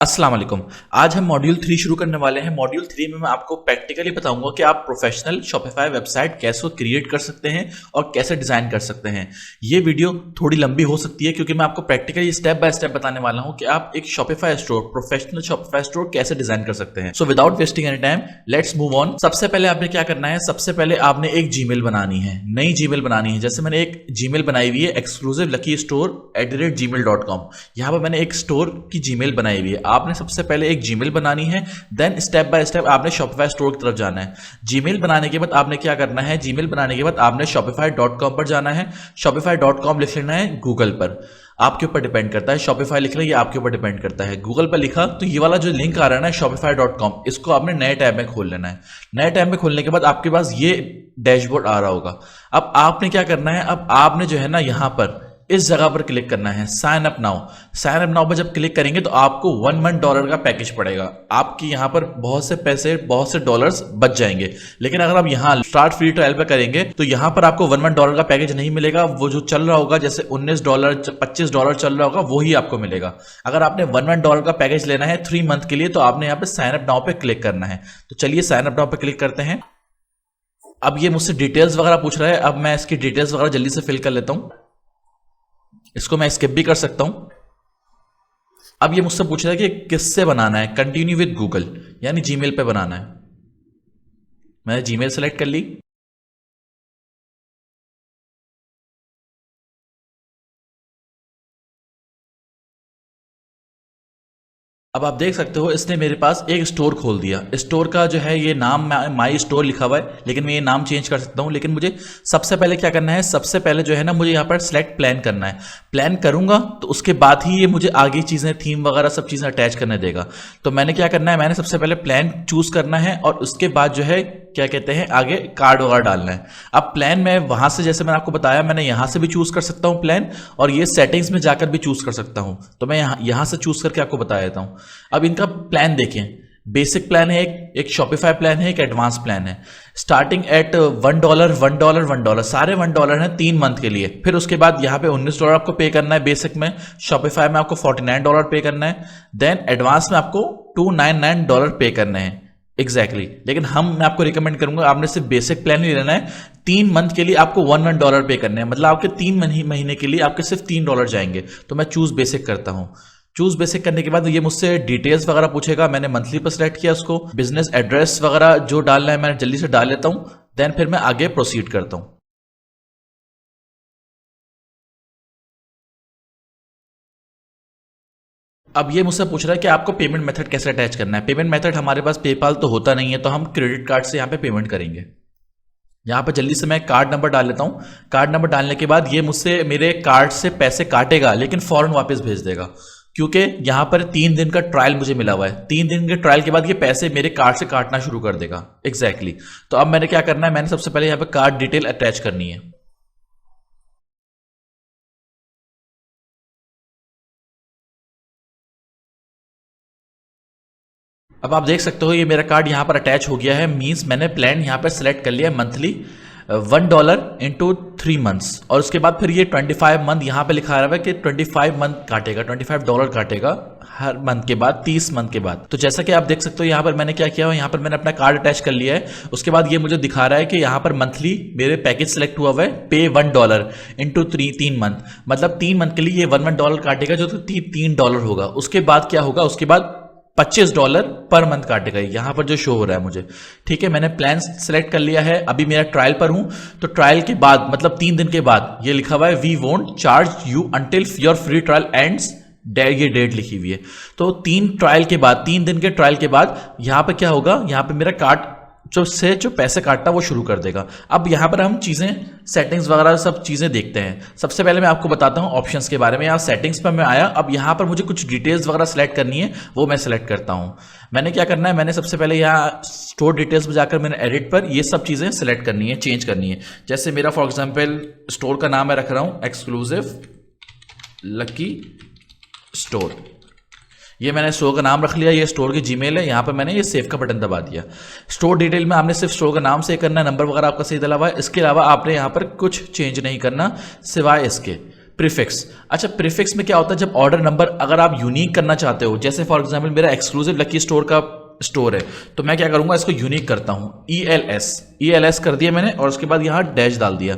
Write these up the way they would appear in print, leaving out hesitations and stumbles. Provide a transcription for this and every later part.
अस्सलाम वालेकुम। आज हम मॉड्यूल 3 शुरू करने वाले हैं। मॉड्यूल 3 में मैं आपको प्रैक्टिकली बताऊंगा कि आप प्रोफेशनल शॉपिफाई वेबसाइट कैसे क्रिएट कर सकते हैं और कैसे डिजाइन कर सकते हैं। ये वीडियो थोड़ी लंबी हो सकती है क्योंकि मैं आपको प्रैक्टिकली स्टेप बाय स्टेप बताने वाला हूं कि आप एक Shopify store, professional Shopify store कैसे डिजाइन कर सकते हैं। So without wasting any time let's move on. सबसे पहले आपने क्या करना है, सबसे पहले आपने एक जीमेल बनानी है, नई जीमेल बनानी है। जैसे मैंने एक जीमेल बनाई हुई है exclusivluckystore@gmail.com। यहां पर मैंने एक स्टोर की जीमेल बनाई हुई है। आपने सबसे पहले एक जीमेल बनानी है, देन स्टेप बाय स्टेप आपने शॉपिफाई स्टोर की तरफ जाना है। जीमेल बनाने के बाद आपने क्या करना है, जीमेल बनाने के बाद आपने shopify.com पर जाना है। shopify.com लिख लेना है गूगल पर, आपके ऊपर डिपेंड करता है। शॉपिफाई लिख रहे ये आपके ऊपर डिपेंड करता है। गूगल पर लिखा तो ये वाला जो लिंक आ रहा है ना shopify.com, इसको आपने नए टैब में खोल लेना है। नए टैब में खोलने के बाद आपके पास ये डैशबोर्ड आ रहा होगा। अब आपने क्या करना है, अब आपने जो है ना यहां पर इस जगह पर क्लिक करना है, sign up now. Sign up now पर जब क्लिक करेंगे तो आपको $1 का पैकेज पड़ेगा। आपकी यहां पर बहुत से पैसे, बहुत से डॉलर्स बच जाएंगे। लेकिन अगर आप यहां स्टार्ट फ्री ट्रायल पे करेंगे तो यहां पर आपको $1 का पैकेज नहीं मिलेगा। वो जो चल रहा होगा, जैसे $19, $25 चल रहा होगा, वही आपको मिलेगा। अगर आपने $1 का पैकेज लेना है 3 मंथ के लिए तो आपने यहां पर साइन अप नाउ पे क्लिक करना है। तो चलिए साइन अप नाउ पे क्लिक करते हैं। अब ये मुझसे डिटेल्स वगैरह पूछ रहा है। अब मैं इसकी डिटेल्स वगैरह जल्दी से फिल कर लेता हूं। इसको मैं स्किप भी कर सकता हूं। अब ये मुझसे पूछ रहा है कि किससे बनाना है, कंटिन्यू विद गूगल यानी जीमेल पे बनाना है। मैंने जीमेल सेलेक्ट कर ली। अब आप देख सकते हो इसने मेरे पास एक स्टोर खोल दिया। स्टोर का जो है ये नाम माई स्टोर लिखा हुआ है, लेकिन मैं ये नाम चेंज कर सकता हूं। लेकिन मुझे सबसे पहले क्या करना है, सबसे पहले जो है ना मुझे यहाँ पर सिलेक्ट प्लान करना है। प्लान करूंगा तो उसके बाद ही ये मुझे आगे चीजें, थीम वगैरह सब चीजें अटैच करने देगा। तो मैंने क्या करना है, मैंने सबसे पहले प्लान चूज करना है और उसके बाद जो है क्या कहते हैं आगे कार्ड वगैरह डालना है। अब प्लान में वहां से, जैसे मैंने आपको बताया, मैंने यहां से भी चूज कर सकता हूं प्लान, और ये सेटिंग्स में जाकर भी चूज कर सकता हूं। तो मैं यहां से चूज करके आपको बता देता हूं। अब इनका प्लान देखें, बेसिक प्लान है, एक शॉपिफाई प्लान है, एक एडवांस प्लान है। स्टार्टिंग एट $1, $1, $1, सारे $1 हैं 3 मंथ के लिए। फिर उसके बाद यहाँ पे $19 आपको पे करना है बेसिक में। शॉपिफाई में आपको $49 पे करना है। देन एडवांस में आपको $299 पे करने हैं एग्जैक्टली। लेकिन मैं आपको रिकमेंड करूंगा आपने सिर्फ बेसिक प्लान ही लेना है। 3 मंथ के लिए आपको $1 पे करने हैं, मतलब आपके 3 महीने के लिए आपके सिर्फ $3 जाएंगे। तो मैं चूज बेसिक करता हूं। चूज बेसिक करने के बाद ये मुझसे डिटेल्स वगैरह पूछेगा। मैंने मंथली पर सिलेक्ट किया उसको। बिजनेस एड्रेस वगैरह जो डालना है मैं जल्दी से डाल लेता हूं। देन फिर मैं आगे प्रोसीड करता हूं। अब ये मुझसे पूछ रहा है कि आपको पेमेंट मेथड कैसे अटैच करना है। पेमेंट मेथड हमारे पास पेपाल तो होता नहीं है, तो हम क्रेडिट कार्ड से यहाँ पे पेमेंट करेंगे। यहाँ पर जल्दी से मैं कार्ड नंबर डाल लेता हूँ। कार्ड नंबर डालने के बाद ये मुझसे मेरे कार्ड से पैसे काटेगा, लेकिन फौरन वापस भेज देगा, क्योंकि यहाँ पर 3 दिन का ट्रायल मुझे मिला हुआ है। 3 दिन के ट्रायल के बाद ये पैसे मेरे कार्ड से काटना शुरू कर देगा एग्जैक्टली। तो अब मैंने क्या करना है, मैंने सबसे पहले यहाँ पे कार्ड डिटेल अटैच करनी है। अब आप देख सकते हो ये मेरा कार्ड यहाँ पर अटैच हो गया है। मींस मैंने प्लान यहाँ पर सिलेक्ट कर लिया मंथली $1 इंटू 3 मंथ्स, और उसके बाद फिर ये 25 मंथ यहाँ पे लिखा रहा है कि 25 मंथ काटेगा, $25 काटेगा हर मंथ के बाद, 30 मंथ के बाद। तो जैसा कि आप देख सकते हो यहाँ पर मैंने क्या किया है, यहाँ पर मैंने अपना कार्ड अटैच कर लिया है। उसके बाद ये मुझे दिखा रहा है कि यहाँ पर मंथली मेरे पैकेज सेलेक्ट हुआ हुआ है, पे $1 इंटू 3 मंथ, मतलब 3 मंथ के लिए ये $1 काटेगा, जो $3 होगा। उसके बाद क्या होगा, उसके बाद $25 पर मंथ काटेगा यहां पर जो शो हो रहा है मुझे। ठीक है, मैंने प्लान सिलेक्ट कर लिया है। अभी मेरा ट्रायल पर हूं, तो ट्रायल के बाद मतलब 3 दिन के बाद ये लिखा हुआ है we won't charge you until your free trial ends, ये डेट लिखी हुई है। तो 3 दिन के ट्रायल के बाद यहां पर क्या होगा, यहां पर मेरा कार्ड जो पैसे काटना वो शुरू कर देगा। अब यहाँ पर हम चीज़ें, सेटिंग्स वगैरह सब चीज़ें देखते हैं। सबसे पहले मैं आपको बताता हूँ ऑप्शंस के बारे में। यहाँ सेटिंग्स पर मैं आया। अब यहाँ पर मुझे कुछ डिटेल्स वगैरह सेलेक्ट करनी है, वो मैं सेलेक्ट करता हूँ। मैंने क्या करना है, मैंने सबसे पहले यहाँ स्टोर डिटेल्स में जाकर मैंने एडिट पर ये सब चीज़ें सेलेक्ट करनी है, चेंज करनी है। जैसे मेरा फॉर एग्जाम्पल स्टोर का नाम मैं रख रहा हूँ एक्सक्लूसिव लकी स्टोर। ये मैंने स्टोर का नाम रख लिया। ये स्टोर की जीमेल है। यहाँ पर मैंने ये सेव का बटन दबा दिया। स्टोर डिटेल में आपने सिर्फ स्टोर का नाम सेव करना है, नंबर वगैरह आपका सही डला हुआ है। इसके अलावा आपने यहाँ पर कुछ चेंज नहीं करना सिवाय इसके। प्रीफिक्स। अच्छा, प्रीफिक्स में क्या होता है, जब ऑर्डर नंबर अगर आप यूनिक करना चाहते हो, जैसे फॉर एग्जांपल मेरा एक्सक्लूसिव लकी स्टोर का स्टोर है, तो मैं क्या करूंगा, इसको यूनिक करता हूं, ELS कर दिया मैंने, और उसके बाद यहां डैश डाल दिया।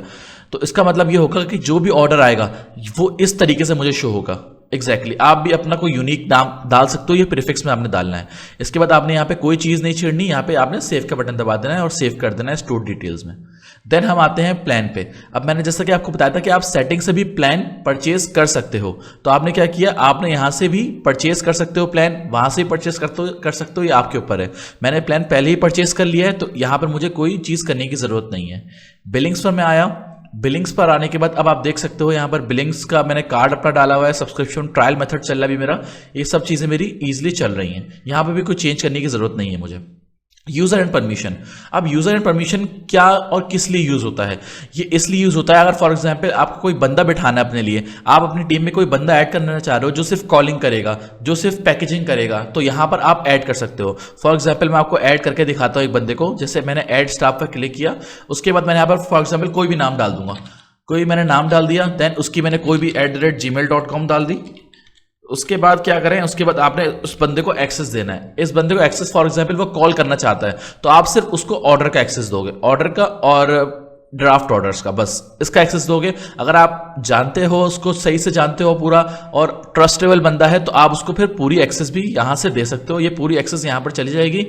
तो इसका मतलब ये होगा कि जो भी ऑर्डर आएगा वो इस तरीके से मुझे शो होगा। एग्जैक्टली आप भी अपना कोई यूनिक नाम डाल सकते हो, ये प्रीफिक्स में आपने डालना है। इसके बाद आपने यहाँ पे कोई चीज़ नहीं छेड़नी, यहाँ पे आपने सेव का बटन दबा देना है और सेव कर देना है स्टोर डिटेल्स में। देन हम आते हैं प्लान पे। अब मैंने जैसा कि आपको बताया था कि आप सेटिंग से भी प्लान परचेज कर सकते हो, तो आपने क्या किया, आपने यहाँ से भी परचेज कर सकते हो प्लान, वहाँ से भी परचेज कर सकते हो, ये आपके ऊपर है। मैंने प्लान पहले ही परचेज कर लिया है, तो यहाँ पर मुझे कोई चीज़ करने की ज़रूरत नहीं है। बिलिंग्स पर मैं आया, बिलिंग्स पर आने के बाद अब आप देख सकते हो यहाँ पर बिलिंग्स का मैंने कार्ड अपना डाला हुआ है, सब्सक्रिप्शन ट्रायल मेथड चल रहा है भी मेरा, ये सब चीज़ें मेरी इजीली चल रही हैं, यहाँ पर भी कोई चेंज करने की ज़रूरत नहीं है मुझे। User and permission. अब यूज़र एंड परमिशन क्या और किस लिए यूज़ होता है, ये इसलिए यूज़ होता है अगर फॉर एग्जांपल आपको कोई बंदा बिठाना है अपने लिए, आप अपनी टीम में कोई बंदा ऐड करना चाह रहे हो जो सिर्फ कॉलिंग करेगा, जो सिर्फ पैकेजिंग करेगा, तो यहाँ पर आप ऐड कर सकते हो। फॉर एग्जांपल मैं आपको ऐड करके दिखाता हूँ एक बंदे को, जैसे मैंने ऐड स्टाफ पर क्लिक किया, उसके बाद मैंने यहाँ पर फॉर एग्जाम्पल कोई भी नाम डाल दूंगा, कोई मैंने नाम डाल दिया, देन उसकी मैंने कोई भी @gmail.com डाल दी। उसके बाद क्या करें, उसके बाद आपने उस बंदे को एक्सेस देना है। इस बंदे को एक्सेस फॉर एग्जांपल वो कॉल करना चाहता है, तो आप सिर्फ उसको ऑर्डर का एक्सेस दोगे, ऑर्डर का और ड्राफ्ट ऑर्डर्स का, बस इसका एक्सेस दोगे। अगर आप जानते हो उसको, सही से जानते हो पूरा और ट्रस्टेबल बंदा है, तो आप उसको फिर पूरी एक्सेस भी यहां से दे सकते हो। ये पूरी एक्सेस यहां पर चली जाएगी।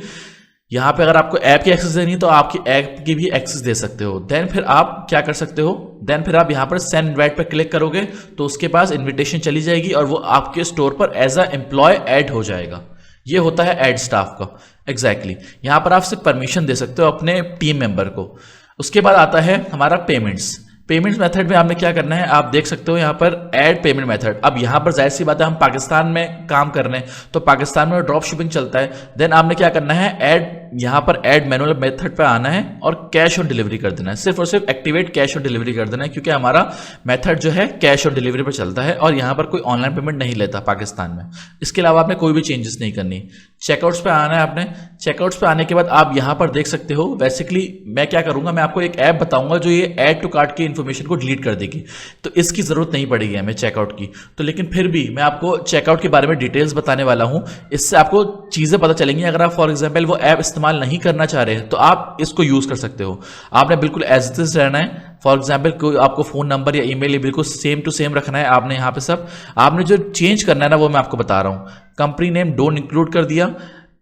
यहाँ पे अगर आपको ऐप की एक्सेस देनी है तो आपकी ऐप की भी एक्सेस दे सकते हो। देन फिर आप क्या कर सकते हो, देन फिर आप यहाँ पर सेंड इनवाइट पर क्लिक करोगे तो उसके पास इनविटेशन चली जाएगी और वो आपके स्टोर पर एज अ एम्प्लॉय ऐड हो जाएगा। ये होता है ऐड स्टाफ का। एग्जैक्टली यहाँ पर आप सिर्फ परमिशन दे सकते हो अपने टीम मेंबर को। उसके बाद आता है हमारा पेमेंट्स। पेमेंट मेथड में आपने क्या करना है, आप देख सकते हो यहाँ पर ऐड पेमेंट मेथड। अब यहाँ पर जाहिर सी बात है हम पाकिस्तान में काम कर रहे हैं, तो पाकिस्तान में ड्रॉप शिपिंग चलता है। देन आपने क्या करना है, ऐड यहाँ पर ऐड मैनुअल मेथड पे आना है और कैश ऑन डिलीवरी कर देना है। सिर्फ और सिर्फ एक्टिवेट कैश ऑन डिलीवरी कर देना है, क्योंकि हमारा मेथड जो है कैश ऑन डिलीवरी पर चलता है और यहाँ पर कोई ऑनलाइन पेमेंट नहीं लेता पाकिस्तान में। इसके अलावा आपने कोई भी चेंजेस नहीं करनी। चेकआउट्स पे आना है आपने। चेकआउट्स पे आने के बाद आप यहाँ पर देख सकते हो, बेसिकली मैं क्या करूंगा, मैं आपको एक ऐप बताऊंगा जो ये ऐड टू कार्ट की इन्फॉर्मेशन को डिलीट कर देगी, तो इसकी जरूरत नहीं पड़ेगी हमें चेकआउट की। तो लेकिन फिर भी मैं आपको चेकआउट के बारे में डिटेल्स बताने वाला हूं, इससे आपको चीजें पता चलेंगी। अगर आप फॉर एग्जांपल वो ऐप इस्तेमाल नहीं करना चाह रहे हैं तो आप इसको यूज कर सकते हो। आपने बिल्कुल एज इट इज रहना है। फॉर एग्जाम्पल कोई आपको फोन नंबर या ईमेल बिल्कुल सेम टू सेम रखना है आपने। यहाँ पे सब आपने जो चेंज करना है ना वो मैं आपको बता रहा हूँ। कंपनी नेम डोंट इंक्लूड कर दिया।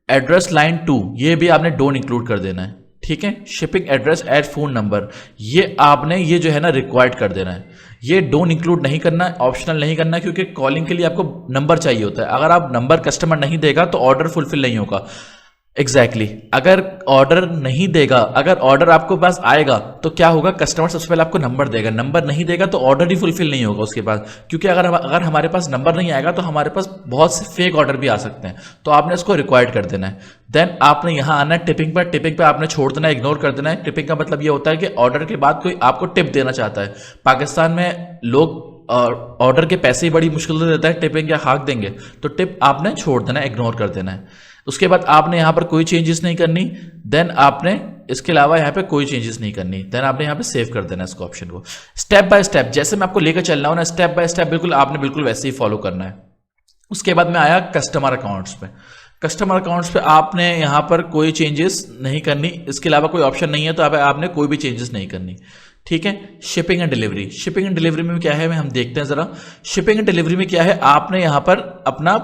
एड्रेस लाइन 2 ये भी आपने डोंट इंक्लूड कर देना है, ठीक है। Shipping address add phone number ये आपने ये जो है ना रिक्वायर्ड कर देना है। ये डोंट इंक्लूड नहीं करना है, ऑप्शनल नहीं करना है, क्योंकि कॉलिंग के लिए आपको नंबर चाहिए होता है। अगर आप नंबर कस्टमर नहीं देगा तो ऑर्डर फुलफिल नहीं होगा। एग्जैक्टली अगर ऑर्डर नहीं देगा, अगर ऑर्डर आपको पास आएगा तो क्या होगा, कस्टमर सबसे पहले आपको नंबर देगा, नंबर नहीं देगा तो ऑर्डर ही फुलफिल नहीं होगा उसके बाद। क्योंकि अगर हमारे पास नंबर नहीं आएगा तो हमारे पास बहुत से फेक ऑर्डर भी आ सकते हैं, तो आपने इसको रिक्वायर्ड कर देना है। देन आपने यहाँ आना है टिपिंग पर। टिपिंग पे आपने छोड़ देना है, इग्नोर कर देना है। टिपिंग का मतलब ये होता है कि ऑर्डर के बाद कोई आपको टिप देना चाहता है। पाकिस्तान में लोग ऑर्डर के पैसे ही बड़ी मुश्किल से देता है, टिपिंग क्या खाक देंगे, तो टिप आपने छोड़ देना है, इग्नोर कर देना है। उसके बाद आपने यहाँ पर कोई चेंजेस नहीं करनी। देन आपने इसके अलावा यहाँ पे कोई चेंजेस नहीं करनी। देन आपने यहाँ पे सेव कर देना है इसको ऑप्शन को। स्टेप बाय स्टेप जैसे मैं आपको लेकर चल रहा हूँ ना, स्टेप बाय स्टेप बिल्कुल आपने बिल्कुल वैसे ही फॉलो करना है। उसके बाद मैं आया कस्टमर अकाउंट्स पे। कस्टमर अकाउंट्स पे आपने यहाँ पर कोई चेंजेस नहीं करनी, इसके अलावा कोई ऑप्शन नहीं है, तो आपने कोई भी चेंजेस नहीं करनी, ठीक है। Shipping and delivery. Shipping and delivery में क्या है हम देखते हैं जरा। शिपिंग एंड डिलीवरी में क्या है, आपने यहाँ पर अपना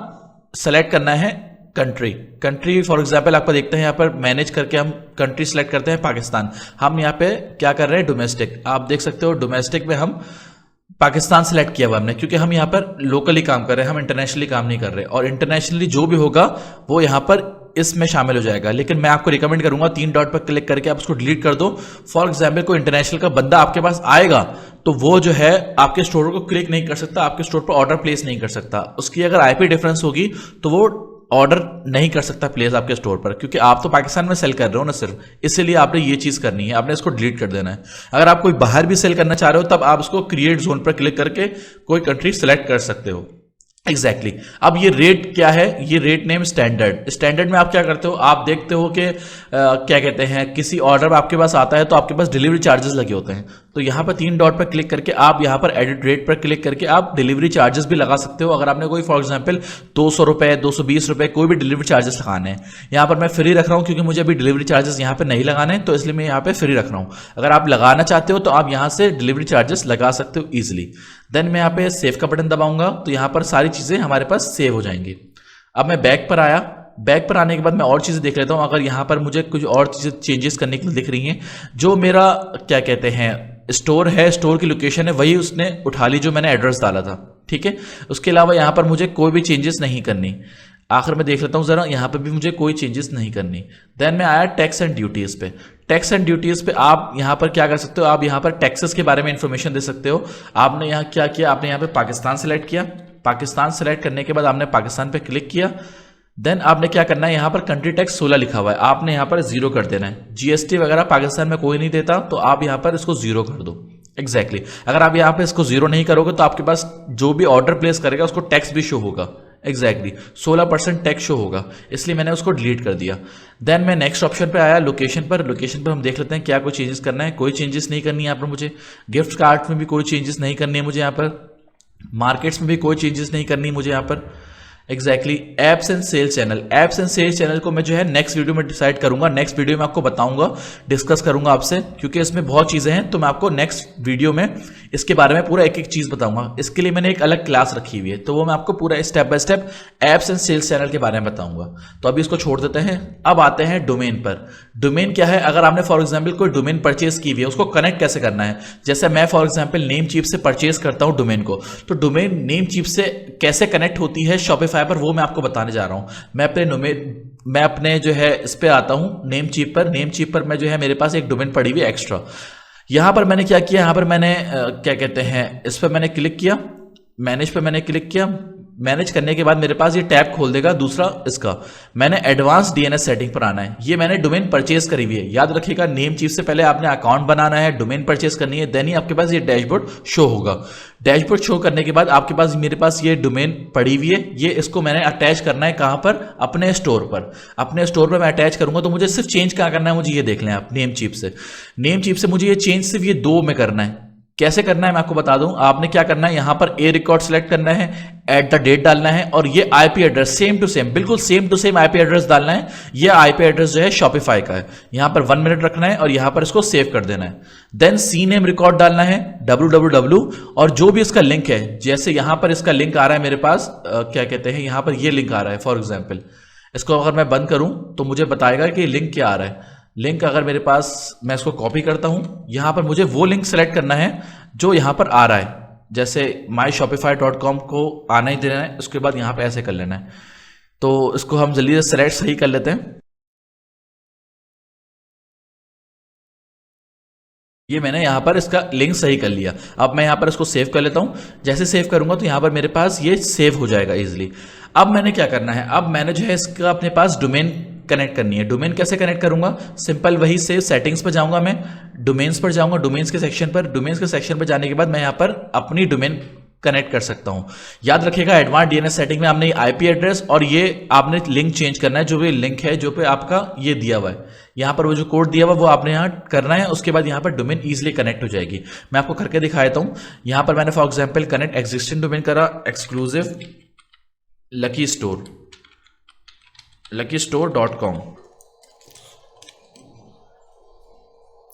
सेलेक्ट करना है कंट्री फॉर एग्जांपल आपको देखते हैं यहाँ पर मैनेज करके हम कंट्री सेलेक्ट करते हैं पाकिस्तान। हम यहाँ पे क्या कर रहे हैं, डोमेस्टिक। आप देख सकते हो डोमेस्टिक में हम पाकिस्तान सेलेक्ट किया हुआ हमने, क्योंकि हम यहाँ पर लोकली काम कर रहे हैं, हम इंटरनेशनली काम नहीं कर रहे। और इंटरनेशनली जो भी होगा वो यहाँ पर इसमें शामिल हो जाएगा। लेकिन मैं आपको रिकमेंड करूंगा 3 डॉट पर क्लिक करके आप उसको डिलीट कर दो। फॉर एग्जाम्पल कोई इंटरनेशनल का बंदा आपके पास आएगा तो वो जो है आपके स्टोर को क्लिक नहीं कर सकता, आपके स्टोर पर ऑर्डर प्लेस नहीं कर सकता। उसकी अगर आईपी डिफरेंस होगी तो वो ऑर्डर नहीं कर सकता प्लेस आपके स्टोर पर, क्योंकि आप तो पाकिस्तान में सेल कर रहे हो ना सिर्फ, इसलिए आपने ये चीज करनी है, आपने इसको डिलीट कर देना है। अगर आप कोई बाहर भी सेल करना चाह रहे हो तब आप उसको क्रिएट जोन पर क्लिक करके कोई कंट्री सेलेक्ट कर सकते हो। एग्जैक्टली अब ये रेट क्या है, ये रेट नेम स्टैंडर्ड में आप क्या करते हो, आप देखते हो कि क्या कहते हैं, किसी ऑर्डर आपके पास आता है तो आपके पास डिलीवरी चार्जेस लगे होते हैं, तो यहाँ पर 3 डॉट पर क्लिक करके आप यहाँ पर एडिट रेट पर क्लिक करके आप डिलीवरी चार्जेस भी लगा सकते हो। अगर आपने कोई फॉर एग्जांपल 200 रुपये 220 रुपये कोई भी डिलीवरी चार्जेस लगाने हैं, यहाँ पर मैं फ्री रख रहा हूँ क्योंकि मुझे अभी डिलीवरी चार्जेस यहाँ पर नहीं लगाने, तो इसलिए मैं यहाँ पे फ्री रख रहा हूँ। अगर आप लगाना चाहते हो तो आप यहाँ से डिलीवरी चार्जेस लगा सकते हो ईजिली। देन मैं यहाँ पे सेव का बटन दबाऊंगा तो यहाँ पर सारी चीज़ें हमारे पास सेव हो जाएंगी। अब मैं बैक पर आया, बैक पर आने के बाद मैं और चीज़ें देख लेता हूँ। अगर यहाँ पर मुझे कुछ और चीज़ें चेंजेस करने के लिए दिख रही हैं, जो मेरा क्या कहते हैं स्टोर है, स्टोर की लोकेशन है, वही उसने उठा ली जो मैंने एड्रेस डाला था, ठीक है। उसके अलावा यहाँ पर मुझे कोई भी चेंजेस नहीं करनी। आखिर में देख लेता हूँ ज़रा, यहाँ पर भी मुझे कोई चेंजेस नहीं करनी। देन मैं आया टैक्स एंड ड्यूटीज़ पे। टैक्स एंड ड्यूटीज़ पे आप यहाँ पर क्या कर सकते हो, आप यहाँ पर टैक्सेस के बारे में इंफॉर्मेशन दे सकते हो। आपने यहाँ क्या किया, आपने यहाँ पे पाकिस्तान सेलेक्ट किया। पाकिस्तान सेलेक्ट करने के बाद आपने पाकिस्तान पे क्लिक किया। देन आपने क्या करना है, यहाँ पर कंट्री टैक्स 16 लिखा हुआ है, आपने यहाँ पर 0 कर देना है। जीएसटी वगैरह पाकिस्तान में कोई नहीं देता, तो आप यहाँ पर इसको 0 कर दो। एग्जैक्टली अगर आप यहाँ पे इसको 0 नहीं करोगे तो आपके पास जो भी ऑर्डर प्लेस करेगा उसको टैक्स भी शो होगा। एग्जैक्टली 16% टैक्स शो होगा, इसलिए मैंने उसको डिलीट कर दिया। देन मैं नेक्स्ट ऑप्शन पे आया, लोकेशन पर। लोकेशन पर हम देख लेते हैं क्या कोई चेंजेस करना है। कोई चेंजेस नहीं करनी है यहाँ पर मुझे। गिफ्ट कार्ड में भी कोई चेंजेस नहीं करनी है मुझे यहाँ पर। मार्केट्स में भी कोई चेंजेस नहीं करनी मुझे यहाँ पर। Exactly apps and sales channel, apps and sales channel को मैं जो है नेक्स्ट वीडियो में डिसाइड करूंगा। नेक्स्ट वीडियो में आपको बताऊंगा, डिस्कस करूंगा आपसे, क्योंकि इसमें बहुत चीजें हैं, तो मैं आपको नेक्स्ट वीडियो में इसके बारे में पूरा एक एक चीज बताऊंगा। इसके लिए मैंने एक अलग क्लास रखी हुई है, तो वो मैं आपको पूरा step by step apps and sales channel के बारे में बताऊंगा। तो अभी इसको छोड़ देते हैं। अब आते हैं डोमेन पर। डोमेन क्या है, अगर आपने फॉर एग्जाम्पल कोई डोमेन परचेज की हुई है, उसको कनेक्ट कैसे करना है। जैसे मैं फॉर एग्जाम्पल नेम चीप से परचेज करता हूं डोमेन को, तो डोमेन नेम चीप से कैसे कनेक्ट होती है शॉपिफाई पर, वो मैं आपको बताने जा रहा हूं। मैं अपने जो है इस पे आता हूं नेम चीप पर। नेम चीप पर मैं जो है मेरे पास एक डोमेन पड़ी हुई है एक्स्ट्रा। यहां पर मैंने क्या किया, यहां पर मैंने क्या कहते हैं, इस पर मैंने क्लिक किया, मैनेज पे मैंने क्लिक किया। मैनेज करने के बाद मेरे पास ये टैब खोल देगा दूसरा इसका। मैंने एडवांस डीएनएस सेटिंग पर आना है। ये मैंने डोमेन परचेज करी हुई है, याद रखिएगा। नेम चीफ से पहले आपने अकाउंट बनाना है, डोमेन परचेज करनी है, देन ही आपके पास ये डैशबोर्ड शो होगा। डैशबोर्ड शो करने के बाद आपके पास मेरे पास ये डोमेन पड़ी हुई है, ये इसको मैंने अटैच करना है कहां पर, अपने स्टोर पर। अपने स्टोर पर मैं अटैच करूंगा, तो मुझे सिर्फ चेंज क्या करना है, मुझे ये देख लें आप नेम चीफ से। नेम चीफ से मुझे ये चेंज सिर्फ ये 2 में करना है। कैसे करना है मैं आपको बता दूं। आपने क्या करना है, यहां पर ए रिकॉर्ड सेलेक्ट करना है, एट द डेट डालना है, और ये IP address same to same, बिल्कुल same to same IP address डालना है। ये आईपी एड्रेस जो है शॉपिफाई का है। यहां पर 1 मिनट रखना है और यहां पर इसको सेव कर देना है। देन सी नेम रिकॉर्ड डालना है, www, और जो भी इसका लिंक है, जैसे यहां पर इसका लिंक आ रहा है मेरे पास, क्या कहते हैं, यहां पर ये लिंक आ रहा है फॉर एग्जाम्पल। इसको अगर मैं बंद करूं तो मुझे बताएगा कि लिंक क्या आ रहा है। लिंक अगर मेरे पास, मैं इसको कॉपी करता हूं, यहां पर मुझे वो लिंक सेलेक्ट करना है जो यहां पर आ रहा है। जैसे myshopify.com को आना ही देना है, उसके बाद यहां पे ऐसे कर लेना है। तो इसको हम जल्दी से सेलेक्ट सही कर लेते हैं। ये मैंने यहाँ पर इसका लिंक सही कर लिया। अब मैं यहाँ पर इसको सेव कर लेता हूँ। जैसे सेव करूंगा तो यहाँ पर मेरे पास ये सेव हो जाएगा इजीली। अब मैंने क्या करना है, अब मैंने जो है इसका अपने पास डोमेन कनेक्ट करनी है। डोमेन कैसे कनेक्ट करूंगा, सिंपल वही से सेटिंग्स पर जाऊंगा, मैं डोमेन्स पर जाऊंगा, डोमेन्स के सेक्शन पर। डोमेन्स के सेक्शन पर जाने के बाद मैं यहाँ पर अपनी डोमेन कनेक्ट कर सकता हूं। याद रखिएगा एडवांस डीएनएस सेटिंग में आपने आईपी एड्रेस और ये आपने लिंक चेंज करना है, जो भी लिंक है जो पे आपका ये दिया हुआ है, यहां पर वो जो कोड दिया हुआ वो आपने यहां करना है। उसके बाद यहां पर डोमेन इजीली कनेक्ट हो जाएगी। मैं आपको करके दिखा देता हूं। यहां पर मैंने for example connect existing domain करा, एक्सक्लूसिव luckystore.com।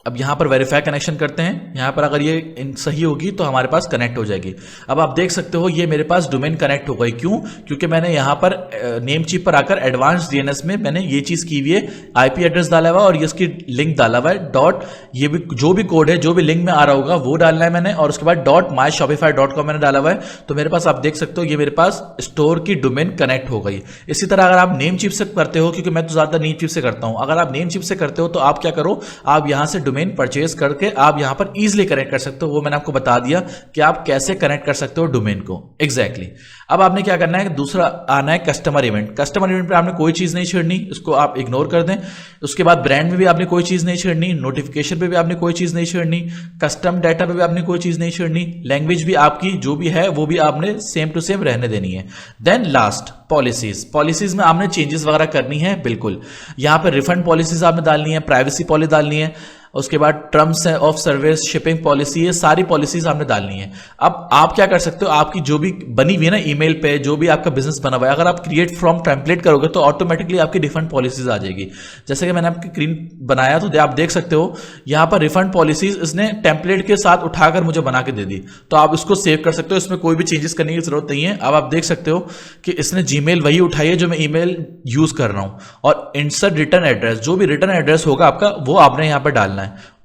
अब यहां पर वेरीफाई कनेक्शन करते हैं। यहां पर अगर ये सही होगी तो हमारे पास कनेक्ट हो जाएगी। अब आप देख सकते हो ये मेरे पास डोमेन कनेक्ट हो गई। क्यों? क्योंकि मैंने यहां पर नेम चीप पर आकर एडवांस डीएनएस में मैंने ये चीज की हुई है, आईपी एड्रेस डाला हुआ है और ये इसकी लिंक डाला हुआ है। डॉट ये भी जो भी कोड है, जो भी लिंक में आ रहा होगा वो डालना है मैंने, और उसके बाद .myshopify.com मैंने डाला हुआ है। तो मेरे पास आप देख सकते हो ये मेरे पास स्टोर की डोमेन कनेक्ट हो गई। इसी तरह अगर आप नेम चीप से करते हो, क्योंकि मैं तो ज्यादा नेम चीप से करता हूं, अगर आप नेम चीप से करते हो तो आप क्या करो, आप यहां से डोमेन परचेज करके आप यहां पर इजीली कनेक्ट कर सकते हो। वो मैंने आपको बता दिया कि आप कैसे कनेक्ट कर सकते हो डोमेन को। एग्जैक्टली अब आपने क्या करना है, दूसरा आना है कस्टमर इवेंट। कस्टमर इवेंट पे आपने कोई चीज नहीं छेड़नी, इसको आप इग्नोर कर दें। उसके बाद ब्रांड में भी आपने कोई चीज नहीं छेड़नी, नोटिफिकेशन पे भी आपने कोई चीज नहीं छेड़नी, कस्टम डाटा पे भी आपने कोई चीज नहीं छेड़नी, लैंग्वेज भी आपकी जो भी है वो भी आपने सेम टू सेम रहने देनी है। देन लास्ट पॉलिसीज में आपने चेंजेस वगैरह करनी है। बिल्कुल यहां पर रिफंड पॉलिसीज आपने डालनी है, प्राइवेसी पॉलिसी डालनी है। उसके बाद terms of service, shipping policy, ये सारी पॉलिसीज आपने डालनी है। अब आप क्या कर सकते हो, आपकी जो भी बनी हुई है ना ईमेल पे, जो भी आपका बिजनेस बना हुआ है, अगर आप क्रिएट फ्रॉम टेम्पलेट करोगे तो ऑटोमेटिकली आपकी रिफंड पॉलिसीज आ जाएगी। जैसे कि मैंने आपकी स्क्रीन बनाया तो आप देख सकते हो यहाँ पर रिफंड पॉलिसीज इसने टेम्पलेट के साथ उठाकर मुझे बना के दे दी। तो आप इसको सेव कर सकते हो, इसमें कोई भी चेंजेस करने की जरूरत नहीं है। अब आप देख सकते हो कि इसने जीमेल वही उठाई है जो मैं ईमेल यूज कर रहा हूं, और इंसर्ट रिटर्न एड्रेस, जो भी रिटर्न एड्रेस होगा आपका वो आपने यहां पर डालना है।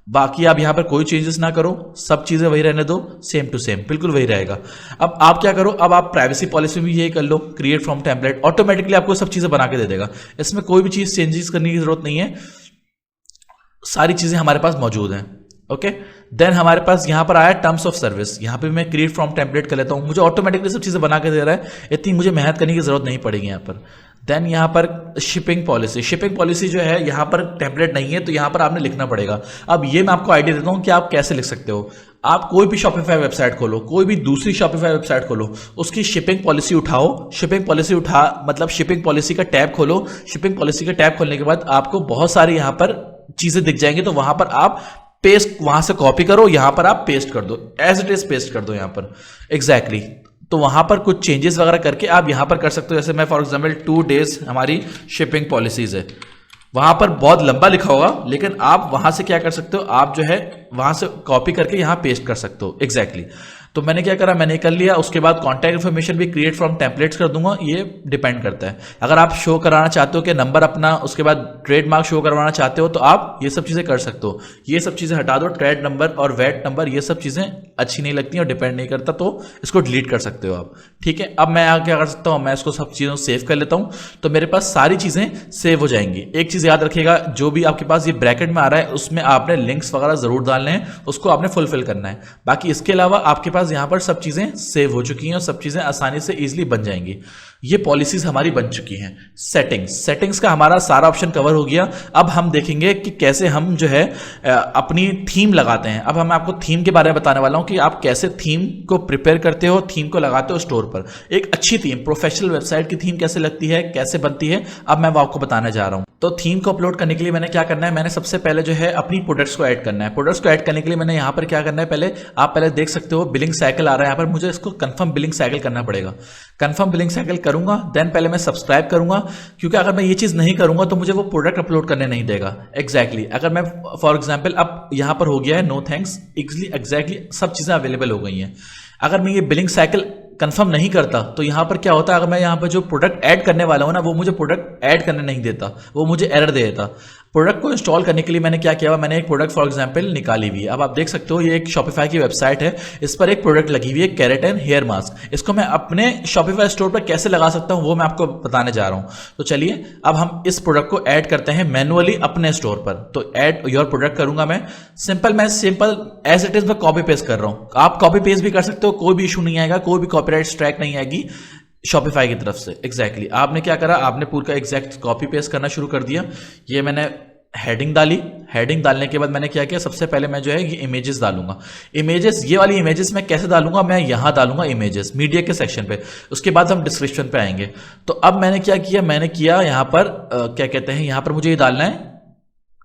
बाकी आप यहां पर कोई चेंजेस ना करो, सब चीजें वही रहने दो, सेम टू सेम बिल्कुल वही रहेगा। अब आप क्या करो, अब आप प्राइवेसी पॉलिसी में यही कर लो, क्रिएट फ्रॉम टेम्पलेट, ऑटोमेटिकली आपको सब चीजें बना के दे देगा। इसमें कोई भी चीज चेंजेस करने की जरूरत नहीं है, सारी चीजें हमारे पास मौजूद हैं। ओके, देन हमारे पास यहां पर आया टर्म्स ऑफ सर्विस, यहां पे मैं क्रिएट फ्रॉम टेम्पलेट कर लेता हूं, मुझे ऑटोमेटिकली सब चीजें बना के दे रहा है, इतनी मुझे मेहनत करने की जरूरत नहीं पड़ेगी यहां पर। देन यहां पर शिपिंग पॉलिसी, शिपिंग पॉलिसी जो है यहां पर टेम्पलेट नहीं है तो यहां पर आपने लिखना पड़ेगा। अब ये मैं आपको आइडिया देता हूं कि आप कैसे लिख सकते हो। आप कोई भी शॉपिफाई वेबसाइट खोलो, कोई भी दूसरी शॉपिफाई वेबसाइट खोलो, उसकी शिपिंग पॉलिसी उठाओ, शिपिंग पॉलिसी मतलब शिपिंग पॉलिसी का टैब खोलो। शिपिंग पॉलिसी का टैब खोलने के बाद आपको बहुत सारी यहां पर चीजें दिख जाएंगी, तो वहां पर आप पेस्ट, वहां से कॉपी करो, यहां पर आप पेस्ट कर दो, एज इट इज पेस्ट कर दो यहां पर एग्जैक्टली। तो वहां पर कुछ चेंजेस वगैरह करके आप यहां पर कर सकते हो। जैसे मैं फॉर एग्जांपल 2 days हमारी शिपिंग पॉलिसीज है, वहां पर बहुत लंबा लिखा होगा, लेकिन आप वहां से क्या कर सकते हो, आप जो है वहां से कॉपी करके यहां पेस्ट कर सकते हो एग्जैक्टली। तो मैंने क्या करा, मैंने कर लिया। उसके बाद कॉन्टैक्ट इन्फॉर्मेशन भी क्रिएट फ्रॉम टेम्पलेट्स कर दूंगा, ये डिपेंड करता है। अगर आप शो कराना चाहते हो कि नंबर अपना, उसके बाद ट्रेडमार्क शो करवाना चाहते हो, तो आप ये सब चीजें कर सकते हो। ये सब चीजें हटा दो, ट्रेड नंबर और वैट नंबर, ये सब चीजें अच्छी नहीं लगती और डिपेंड नहीं करता, तो इसको डिलीट कर सकते हो आप। ठीक है, अब मैं यहाँ क्या कर सकता हूँ, मैं इसको सब चीजों सेव कर लेता हूँ, तो मेरे पास सारी चीजें सेव हो जाएंगी। एक चीज याद रखिएगा, जो भी आपके पास ये ब्रैकेट में आ रहा है उसमें आपने लिंक्स वगैरह जरूर डालने हैं, उसको आपने फुलफिल करना है। बाकी इसके अलावा आपके पास यहाँ पर सब चीजें सेव हो चुकी हैं और सब चीजें आसानी से इजीली बन जाएंगी। ये पॉलिसीज हमारी बन चुकी हैं। सेटिंग्स का हमारा सारा ऑप्शन कवर हो गया। अब हम देखेंगे कि कैसे हम जो है अपनी थीम लगाते हैं। अब मैं आपको थीम के बारे में बताने वाला हूं कि आप कैसे थीम को प्रिपेयर करते हो, थीम को लगाते हो स्टोर पर। एक अच्छी थीम, प्रोफेशनल वेबसाइट की थीम कैसे लगती है, कैसे बनती है, अब मैं वो आपको बताने जा रहा हूं। तो थीम को अपलोड करने के लिए मैंने क्या करना है, मैंने सबसे पहले जो है अपनी प्रोडक्ट्स को ऐड करना है। प्रोडक्ट्स को ऐड करने के लिए मैंने यहां पर क्या करना है, पहले आप देख सकते हो बिलिंग साइकिल आ रहा है यहाँ पर, मुझे इसको कंफर्म बिलिंग साइकिल करना पड़ेगा। कंफर्म बिलिंग साइकिल करूंगा, देन पहले मैं सब्सक्राइब करूंगा, क्योंकि अगर मैं ये चीज नहीं करूंगा तो मुझे वो प्रोडक्ट अपलोड करने नहीं देगा एग्जैक्टली। अगर मैं फॉर एग्जांपल अब यहां पर हो गया है नो थैंक्स, एग्जैक्टली सब चीजें अवेलेबल हो गई हैं। अगर मैं ये बिलिंग साइकिल कंफर्म नहीं करता तो यहां पर क्या होता है, अगर मैं यहां पर जो प्रोडक्ट ऐड करने वाला हूं ना, वो मुझे प्रोडक्ट ऐड करने नहीं देता, वो मुझे एरर दे देता। प्रोडक्ट को इंस्टॉल करने के लिए मैंने क्या किया, मैंने एक प्रोडक्ट फॉर एग्जांपल निकाली हुई है। अब आप देख सकते हो ये एक शॉपिफाई की वेबसाइट है, इस पर एक प्रोडक्ट लगी हुई है केराटिन हेयर मास्क। इसको मैं अपने शॉपिफाई स्टोर पर कैसे लगा सकता हूं वो मैं आपको बताने जा रहा हूं। तो चलिए अब हम इस प्रोडक्ट को ऐड करते हैं मैनुअली अपने स्टोर पर। तो ऐड योर प्रोडक्ट करूंगा मैं सिंपल एज इट इज मैं कॉपी पेस्ट कर रहा हूं। आप कॉपी पेस्ट भी कर सकते हो, कोई भी इशू नहीं आएगा, कोई भी कॉपीराइट स्ट्राइक नहीं आएगी शॉपिफाई की तरफ से एग्जैक्टली। आपने क्या करा, आपने पूरा एग्जैक्ट कॉपी पेस्ट करना शुरू कर दिया। ये मैंने हेडिंग डाली, हेडिंग डालने के बाद मैंने क्या किया, सबसे पहले मैं जो है ये इमेजेस डालूंगा। इमेजेस, ये वाली इमेजेस मैं कैसे डालूंगा, मैं यहां डालूंगा इमेजेस मीडिया के सेक्शन पे, उसके बाद हम डिस्क्रिप्शन पे आएंगे। तो अब मैंने क्या किया, मैंने किया यहां पर क्या कहते हैं, यहां पर मुझे ये डालना है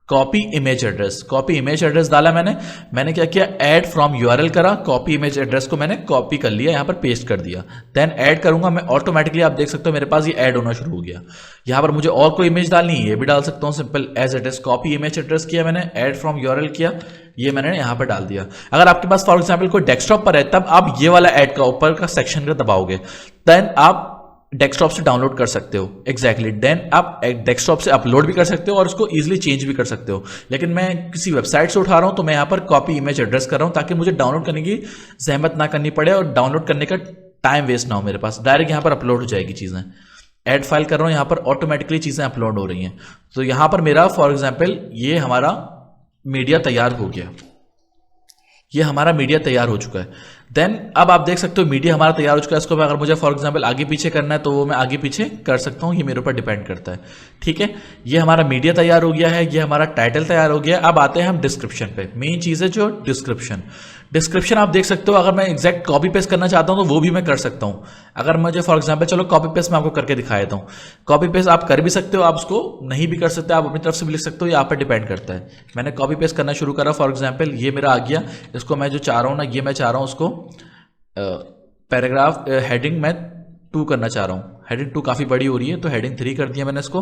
copy image address. Copy image address डाला मैंने क्या किया, ऐड फ्रॉम यूआरएल करा, कॉपी इमेज एड्रेस को मैंने कॉपी कर लिया, यहां पर पेस्ट कर दिया। देन ऐड करूंगा मैं, ऑटोमेटिकली आप देख सकते हो मेरे पास ये ऐड होना शुरू हो गया। यहां पर मुझे और कोई इमेज डालनी है, ये भी डाल सकता हूं, simple as it is copy image address किया मैंने, ऐड फ्रॉम यूआरएल किया, ये मैंने यहां पर डाल दिया। अगर आपके पास फॉर एग्जाम्पल कोई डेस्कटॉप पर है तब आप ये वाला ऐड का ऊपर का सेक्शन का दबाओगे, देन आप डेस्कटॉप से डाउनलोड कर सकते हो एग्जैक्टली। देन आप डेस्कटॉप से अपलोड भी कर सकते हो और उसको इजीली चेंज भी कर सकते हो। लेकिन मैं किसी वेबसाइट से उठा रहा हूं तो मैं यहां पर कॉपी इमेज एड्रेस कर रहा हूं, ताकि मुझे डाउनलोड करने की जहमत ना करनी पड़े और डाउनलोड करने का टाइम वेस्ट ना हो मेरे पास, डायरेक्ट यहां पर अपलोड हो जाएगी चीजें। ऐड फाइल कर रहा हूं, यहां पर ऑटोमेटिकली चीजें अपलोड हो रही हैं। तो यहां पर मेरा फॉर एग्जाम्पल ये हमारा मीडिया तैयार हो गया, ये हमारा मीडिया तैयार हो चुका है। देन अब आप देख सकते हो मीडिया हमारा तैयार हो चुका है। इसको अगर मुझे फॉर एग्जांपल आगे पीछे करना है तो वो मैं आगे पीछे कर सकता हूं, ये मेरे ऊपर डिपेंड करता है। ठीक है, ये हमारा मीडिया तैयार हो गया है, ये हमारा टाइटल तैयार हो गया है। अब आते हैं हम डिस्क्रिप्शन पे। मेन चीज है जो डिस्क्रिप्शन आप देख सकते हो, अगर मैं एग्जैक्ट कॉपी पेस्ट करना चाहता हूं तो वो भी मैं कर सकता हूं। अगर मुझे फॉर एग्जांपल, चलो कॉपी पेस्ट मैं आपको करके दिखा देता हूं। कॉपी पेस्ट आप कर भी सकते हो, आप उसको नहीं भी कर सकते, आप अपनी तरफ से भी लिख सकते हो, ये आप पे डिपेंड करता है। मैंने कॉपी पेस्ट करना शुरू करा, फॉर एग्जाम्पल ये मेरा आ गया, इसको मैं जो चाह रहा हूँ ना, ये मैं चाह रहा हूँ उसको पैराग्राफ हेडिंग मैं 2 करना चाह रहा हूँ। हेडिंग 2 काफ़ी बड़ी हो रही है तो हेडिंग 3 कर दिया मैंने इसको,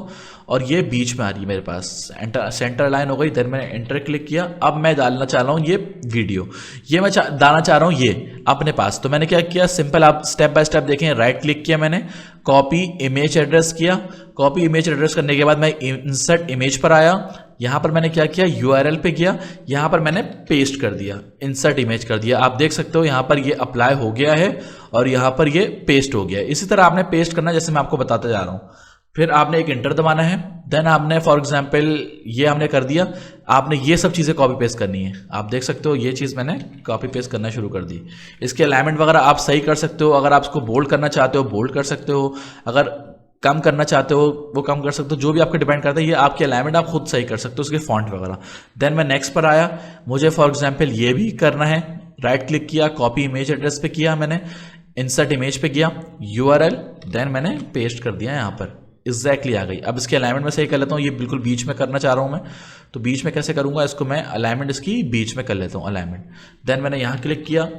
और ये बीच में आ रही है मेरे पास, सेंटर लाइन हो गई। देन मैंने एंटर क्लिक किया। अब मैं डालना चाह रहा हूँ ये वीडियो, ये मैं डालना चाह रहा हूँ ये अपने पास। तो मैंने क्या किया, सिंपल आप स्टेप बाय स्टेप देखें, राइट क्लिक किया मैंने, कॉपी इमेज एड्रेस किया। कॉपी इमेज एड्रेस करने के बाद मैं इंसर्ट इमेज पर आया। यहां पर मैंने क्या किया, यूआरएल पे गया, यहां पर मैंने पेस्ट कर दिया, इंसर्ट इमेज कर दिया। आप देख सकते हो यहां पर ये अप्लाई हो गया है और यहां पर ये पेस्ट हो गया है। इसी तरह आपने पेस्ट करना, जैसे मैं आपको बताता जा रहा हूं। फिर आपने एक इंटर दबाना है। देन आपने फॉर एग्जांपल ये हमने कर दिया, आपने ये सब चीज़ें कॉपी पेस्ट करनी है। आप देख सकते हो ये चीज़ मैंने कॉपी पेस्ट करना शुरू कर दी। इसके अलाइनमेंट वगैरह आप सही कर सकते हो। अगर आप इसको बोल्ड करना चाहते हो बोल्ड कर सकते हो, अगर कम करना चाहते हो वो कम कर सकते हो, जो भी आपको डिपेंड करता है। ये आपके अलाइनमेंट आप खुद सही कर सकते हो, उसके फॉन्ट वगैरह। देन मैं नेक्स्ट पर आया, मुझे फॉर एग्जांपल ये भी करना है। राइट क्लिक किया, कॉपी इमेज एड्रेस पे किया मैंने, इंसर्ट इमेज पे गया, यूआरएल, देन मैंने पेस्ट कर दिया यहाँ पर, एग्जैक्टली आ गई। अब इसके अलाइनमेंट में सही कर लेता हूँ, ये बिल्कुल बीच में करना चाह रहा हूँ मैं, तो बीच में कैसे करूँगा इसको, मैं अलाइनमेंट इसकी बीच में कर लेता हूँ अलाइनमेंट। देन मैंने यहाँ क्लिक किया,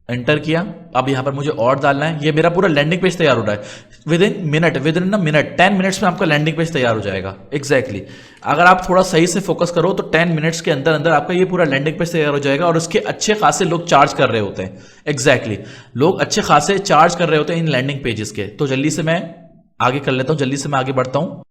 एंटर किया। अब यहाँ पर मुझे और डालना है। ये मेरा पूरा लैंडिंग पेज तैयार हो रहा है। विद इन मिनट 10 मिनट्स में आपका लैंडिंग पेज तैयार हो जाएगा। एग्जैक्टली अगर आप थोड़ा सही से फोकस करो तो 10 मिनट्स के अंदर अंदर आपका ये पूरा लैंडिंग पेज तैयार हो जाएगा। और उसके अच्छे खासे लोग चार्ज कर रहे होते हैं। एग्जैक्टली लोग अच्छे खासे चार्ज कर रहे होते हैं इन लैंडिंग पेजेस के। तो जल्दी से मैं आगे कर लेता हूँ, जल्दी से मैं आगे बढ़ता हूँ।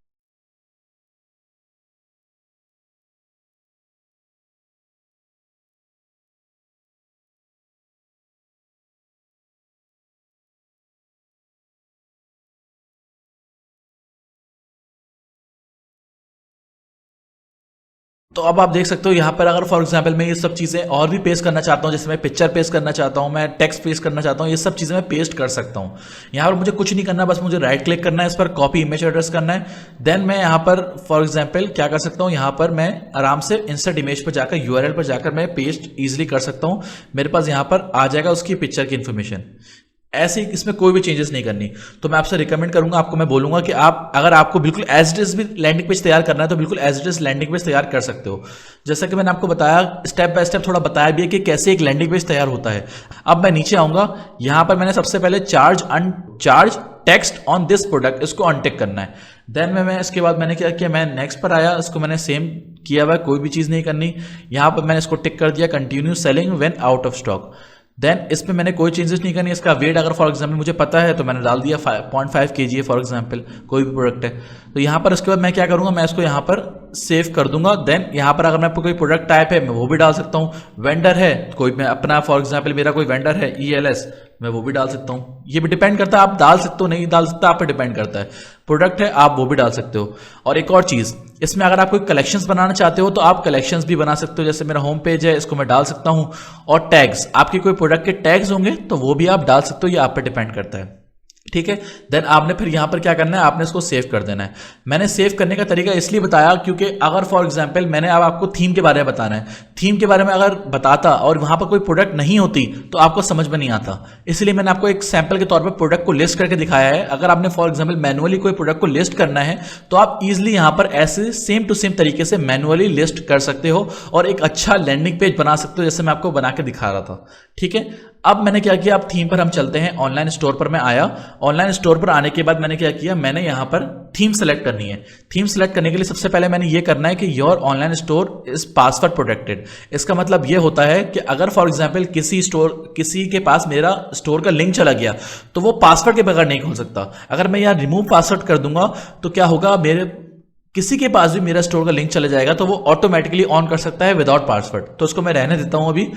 तो अब आप देख सकते हो यहाँ पर, अगर फॉर एग्जांपल मैं ये सब चीज़ें और भी पेस्ट करना चाहता हूँ, जैसे मैं पिक्चर पेस्ट करना चाहता हूँ, मैं टेक्स्ट पेस्ट करना चाहता हूँ, ये सब चीज़ें मैं पेस्ट कर सकता हूँ। यहाँ पर मुझे कुछ नहीं करना, बस मुझे राइट क्लिक करना है, इस पर कॉपी इमेज एड्रेस करना है। देन मैं यहाँ पर फॉर एग्जाम्पल क्या कर सकता हूँ, यहाँ पर मैं आराम से इंसर्ट इमेज पर जाकर यूआरएल पर जाकर मैं पेस्ट ईजिली कर सकता हूँ। मेरे पास यहाँ पर आ जाएगा उसकी पिक्चर की इन्फॉर्मेशन। ऐसे ही इसमें कोई भी चेंजेस नहीं करनी। तो मैं आपसे रिकमेंड करूंगा, आपको मैं बोलूंगा कि आप अगर आपको बिल्कुल एज इट इज भी लैंडिंग पेज तैयार करना है तो बिल्कुल as it is landing page तैयार कर सकते हो। जैसा कि मैंने आपको बताया, स्टेप बाय स्टेप थोड़ा बताया भी है कि कैसे एक लैंडिंग पेज तैयार होता है। अब मैं नीचे आऊंगा, यहां पर मैंने सबसे पहले charge text on this product, इसको अनटिक करना है। देन मैं इसके बाद मैंने क्या किया, मैं नेक्स्ट पर आया, इसको मैंने सेम किया हुआ, कोई भी चीज नहीं करनी। यहां पर मैंने इसको टिक कर दिया, continue selling when out of stock. Then इसमें मैंने कोई चेंजेस नहीं करनी। इसका वेट अगर फॉर एग्जांपल मुझे पता है तो मैंने डाल दिया 0.5 kg है फॉर एग्जांपल, कोई भी प्रोडक्ट है तो यहाँ पर। उसके बाद मैं क्या करूँगा, मैं इसको यहाँ पर सेव कर दूंगा। देन यहाँ पर अगर मैं कोई प्रोडक्ट टाइप है मैं वो भी डाल सकता हूँ। वेंडर है कोई, मैं अपना फॉर एग्जाम्पल मेरा कोई वेंडर है ELS, मैं वो भी डाल सकता हूँ। ये भी डिपेंड करता है, आप डाल सकते हो नहीं डाल सकते, आप पे डिपेंड करता है। प्रोडक्ट है आप वो भी डाल सकते हो। और एक और चीज़, इसमें अगर आप कोई कलेक्शंस बनाना चाहते हो तो आप कलेक्शंस भी बना सकते हो। जैसे मेरा होम पेज है, इसको मैं डाल सकता हूँ। और टैग्स, आपके कोई प्रोडक्ट के टैग्स होंगे तो वो भी आप डाल सकते हो, ये आप पे डिपेंड करता है। ठीक है। देन आपने फिर यहां पर क्या करना है, आपने इसको सेव कर देना है। मैंने सेव करने का तरीका इसलिए बताया क्योंकि अगर फॉर एग्जांपल मैंने अब आपको थीम के बारे में बताना है, थीम के बारे में अगर बताता और वहां पर कोई प्रोडक्ट नहीं होती तो आपको समझ में नहीं आता। इसलिए मैंने आपको एक सैंपल के तौर पर प्रोडक्ट को लिस्ट करके दिखाया है। अगर आपने फॉर एग्जाम्पल मैनुअली कोई प्रोडक्ट को लिस्ट करना है तो आप इजिली यहां पर ऐसे सेम टू सेम तरीके से मैनुअली लिस्ट कर सकते हो और एक अच्छा लैंडिंग पेज बना सकते हो, जैसे मैं आपको बना के दिखा रहा था। ठीक है। अब मैंने क्या किया, अब थीम पर हम चलते हैं। ऑनलाइन स्टोर पर मैं आया। ऑनलाइन स्टोर पर आने के बाद मैंने क्या किया, मैंने यहां पर थीम सेलेक्ट करनी है। थीम सेलेक्ट करने के लिए सबसे पहले मैंने ये करना है कि your online store is password protected. इसका मतलब ये होता है कि अगर फॉर एग्जांपल किसी के पास मेरा स्टोर का लिंक चला गया तो वो पासवर्ड के बगैर नहीं खोल सकता। अगर मैं यहाँ रिमूव पासवर्ड कर दूंगा तो क्या होगा, मेरे किसी के पास भी मेरा स्टोर का लिंक चले जाएगा तो वो ऑटोमेटिकली ऑन कर सकता है विदाउट पासवर्ड। तो उसको मैं रहने देता हूं अभी।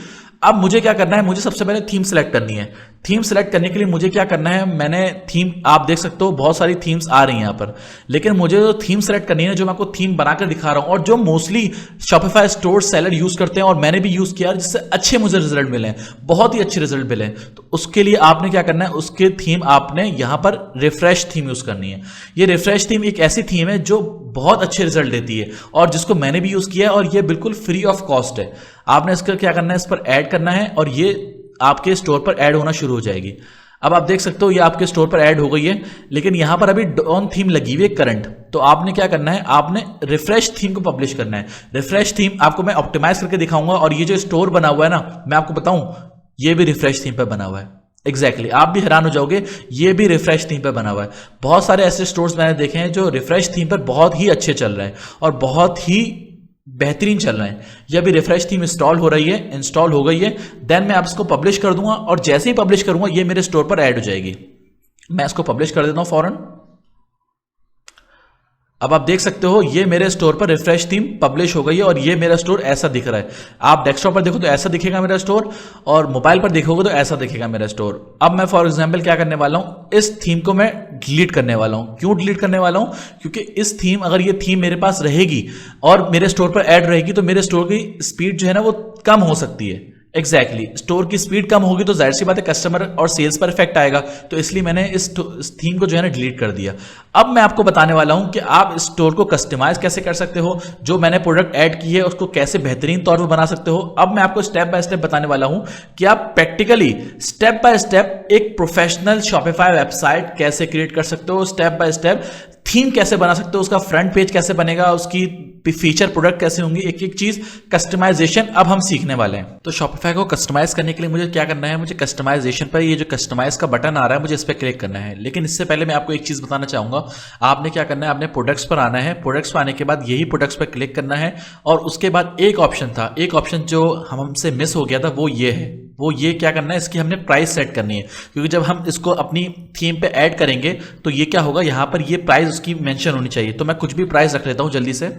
अब मुझे क्या करना है, मुझे सबसे पहले थीम सेलेक्ट करनी है। थीम सेलेक्ट करने के लिए मुझे क्या करना है, मैंने थीम आप देख सकते हो बहुत सारी थीम्स आ रही हैं यहाँ पर, लेकिन मुझे जो थीम सेलेक्ट करनी है, जो मैं आपको थीम बनाकर दिखा रहा हूँ और जो mostly Shopify store seller use करते हैं और मैंने भी यूज किया जिससे अच्छे मुझे रिजल्ट मिले, बहुत ही अच्छे रिजल्ट मिले, तो उसके लिए आपने क्या करना है, उसके थीम आपने यहाँ पर रिफ्रेश थीम यूज करनी है। ये रिफ्रेश थीम एक ऐसी थीम है जो बहुत अच्छे रिजल्ट देती है और जिसको मैंने भी यूज किया है और ये बिल्कुल फ्री ऑफ कॉस्ट है। आपने इसका क्या करना है, इस पर ऐड करना है और ये आपके स्टोर पर ऐड होना शुरू हो जाएगी। अब आप देख सकते हो ये आपके स्टोर पर ऐड हो गई है, लेकिन यहां पर अभी ऑन थीम लगी हुई है करंट। तो आपने क्या करना है, आपने रिफ्रेश थीम को पब्लिश करना है। रिफ्रेश थीम आपको मैं ऑप्टिमाइज करके दिखाऊंगा और ये जो स्टोर बना हुआ है ना, मैं आपको बताऊं ये भी रिफ्रेश थीम पर बना हुआ है। एग्जैक्टली आप भी हैरान हो जाओगे, ये भी रिफ्रेश थीम पर बना हुआ है। बहुत सारे ऐसे स्टोर्स मैंने देखे हैं जो रिफ्रेश थीम पर बहुत ही अच्छे चल रहे हैं और बहुत ही बेहतरीन चल रहे हैं। ये अभी रिफ्रेश थीम इंस्टॉल हो रही है, इंस्टॉल हो गई है, देन मैं आप इसको पब्लिश कर दूंगा और जैसे ही पब्लिश करूंगा ये मेरे स्टोर पर ऐड हो जाएगी। मैं इसको पब्लिश कर देता हूं फौरन। अब आप देख सकते हो ये मेरे स्टोर पर रिफ्रेश थीम पब्लिश हो गई है और ये मेरा स्टोर ऐसा दिख रहा है। आप डेस्कटॉप पर देखो तो ऐसा दिखेगा मेरा स्टोर और मोबाइल पर देखोगे तो ऐसा दिखेगा मेरा स्टोर। अब मैं फॉर एग्जांपल क्या करने वाला हूं, इस थीम को मैं डिलीट करने वाला हूं। क्यों डिलीट करने वाला हूं, क्योंकि इस थीम अगर ये थीम मेरे पास रहेगी और मेरे स्टोर पर ऐड रहेगी तो मेरे स्टोर की स्पीड जो है ना वो कम हो सकती है। एग्जैक्टली स्टोर की स्पीड कम होगी तो जाहिर सी बात है कस्टमर और सेल्स पर इफेक्ट आएगा, तो इसलिए मैंने इस थीम को जो है ना डिलीट कर दिया। अब मैं आपको बताने वाला हूं कि आप इस स्टोर को कस्टमाइज कैसे कर सकते हो, जो मैंने प्रोडक्ट ऐड की है उसको कैसे बेहतरीन तौर पर बना सकते हो। अब मैं आपको स्टेप बाय स्टेप बताने वाला हूं कि आप प्रैक्टिकली स्टेप बाय स्टेप एक प्रोफेशनल शॉपिफाई वेबसाइट कैसे क्रिएट कर सकते हो, स्टेप बाय स्टेप थीम कैसे बना सकते हो, उसका फ्रंट पेज कैसे बनेगा, उसकी फीचर प्रोडक्ट कैसे होंगी, एक एक चीज कस्टमाइजेशन अब हम सीखने वाले हैं। तो शॉपिफाई को कस्टमाइज करने के लिए मुझे क्या करना है, मुझे कस्टमाइजेशन पर ये जो कस्टमाइज का बटन आ रहा है मुझे इस पर क्लिक करना है। लेकिन इससे पहले मैं आपको एक चीज बताना चाहूंगा, आपने क्या करना है, आपने प्रोडक्ट्स पर आना है, प्रोडक्ट्स पर आने के बाद यही प्रोडक्ट्स पर क्लिक करना है और उसके बाद एक ऑप्शन था, एक ऑप्शन जो हमसे मिस हो गया था वो ये है, वो ये क्या करना है, इसकी हमने प्राइस सेट करनी है। क्योंकि जब हम इसको अपनी थीम पे ऐड करेंगे तो ये क्या होगा, यहां पर ये प्राइस उसकी मेंशन होनी चाहिए। तो मैं कुछ भी प्राइस रख लेता हूं जल्दी से,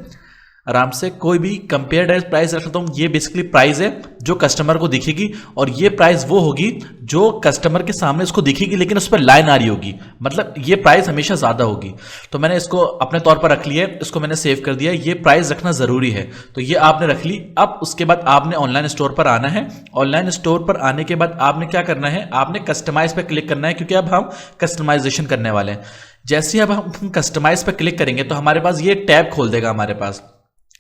आराम से कोई भी कंपेयर प्राइस रख लेता हूं। ये बेसिकली प्राइस है जो कस्टमर को दिखेगी और ये प्राइस वो होगी जो कस्टमर के सामने उसको दिखेगी लेकिन उस पर लाइन आ रही होगी, मतलब ये प्राइस हमेशा ज्यादा होगी। तो मैंने इसको अपने तौर पर रख लिया है, इसको मैंने सेव कर दिया। ये प्राइस रखना जरूरी है, तो ये आपने रख ली। अब उसके बाद आपने ऑनलाइन स्टोर पर आना है। ऑनलाइन स्टोर पर आने के बाद आपने क्या करना है, आपने कस्टमाइज पर क्लिक करना है, क्योंकि अब हम कस्टमाइजेशन करने वाले हैं। जैसे ही अब हम कस्टमाइज पर क्लिक करेंगे तो हमारे पास ये टैब खोल देगा हमारे पास।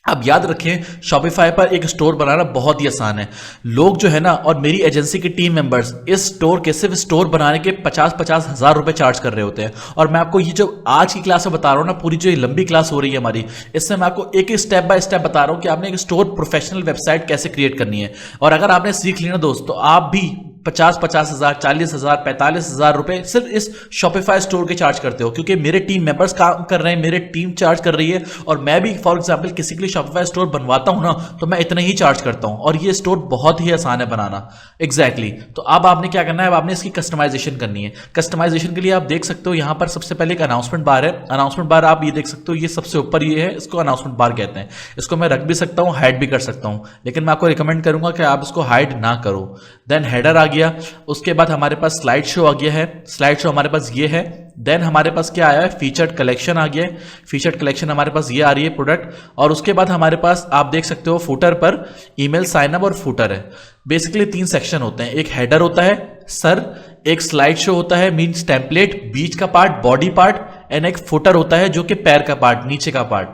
अब याद रखें, शॉपिफाई पर एक स्टोर बनाना बहुत ही आसान है। लोग जो है ना, और मेरी एजेंसी के टीम मेंबर्स इस स्टोर के सिर्फ स्टोर बनाने के 50-50 हज़ार रुपए चार्ज कर रहे होते हैं। और मैं आपको ये जो आज की क्लास में बता रहा हूं ना, पूरी जो ये लंबी क्लास हो रही है हमारी, इसमें मैं आपको एक एक स्टेप बाय स्टेप बता रहा हूं कि आपने एक स्टोर प्रोफेशनल वेबसाइट कैसे क्रिएट करनी है। और अगर आपने सीख लिया ना दोस्त, तो आप भी 50-50 हज़ार, 40 हज़ार, 45 हज़ार रुपए सिर्फ इस शॉपिफाई स्टोर के चार्ज करते हो, क्योंकि मेरे टीम मेंबर्स काम कर रहे हैं, मेरे टीम चार्ज कर रही है। और मैं भी फॉर एग्जांपल किसी के लिए शॉपिफाई स्टोर बनवाता हूं ना, तो मैं इतना ही चार्ज करता हूं और ये स्टोर बहुत ही आसान है बनाना। एग्जैक्टली तो अब आपने क्या करना है, अब आपने इसकी कस्टमाइजेशन करनी है। कस्टमाइजेशन के लिए आप देख सकते हो यहां पर सबसे पहले एक अनाउंसमेंट बार है। अनाउंसमेंट बार आप ये देख सकते हो, ये सबसे ऊपर ये है, इसको अनाउंसमेंट बार कहते हैं। इसको मैं रख भी सकता हूं, हाइड भी कर सकता हूं, लेकिन मैं आपको रिकमेंड करूंगा कि आप इसको हाइड ना करो। देन हेडर आ गया, उसके बाद हमारे पास स्लाइड शो आ गया है। स्लाइड शो हमारे पास ये है। देन हमारे पास क्या आया है, फीचर्ड कलेक्शन आ गया है। फीचर्ड कलेक्शन हमारे पास ये आ रही है प्रोडक्ट। और उसके बाद हमारे पास आप देख सकते हो फुटर पर ईमेल साइन अप और फुटर है। बेसिकली 3 सेक्शन होते हैं, एक हेडर होता है सर, एक स्लाइड शो होता है मींस टेम्पलेट, बीच का पार्ट, बॉडी पार्ट, एंड एक फुटर होता है जो कि पैर का पार्ट, नीचे का पार्ट।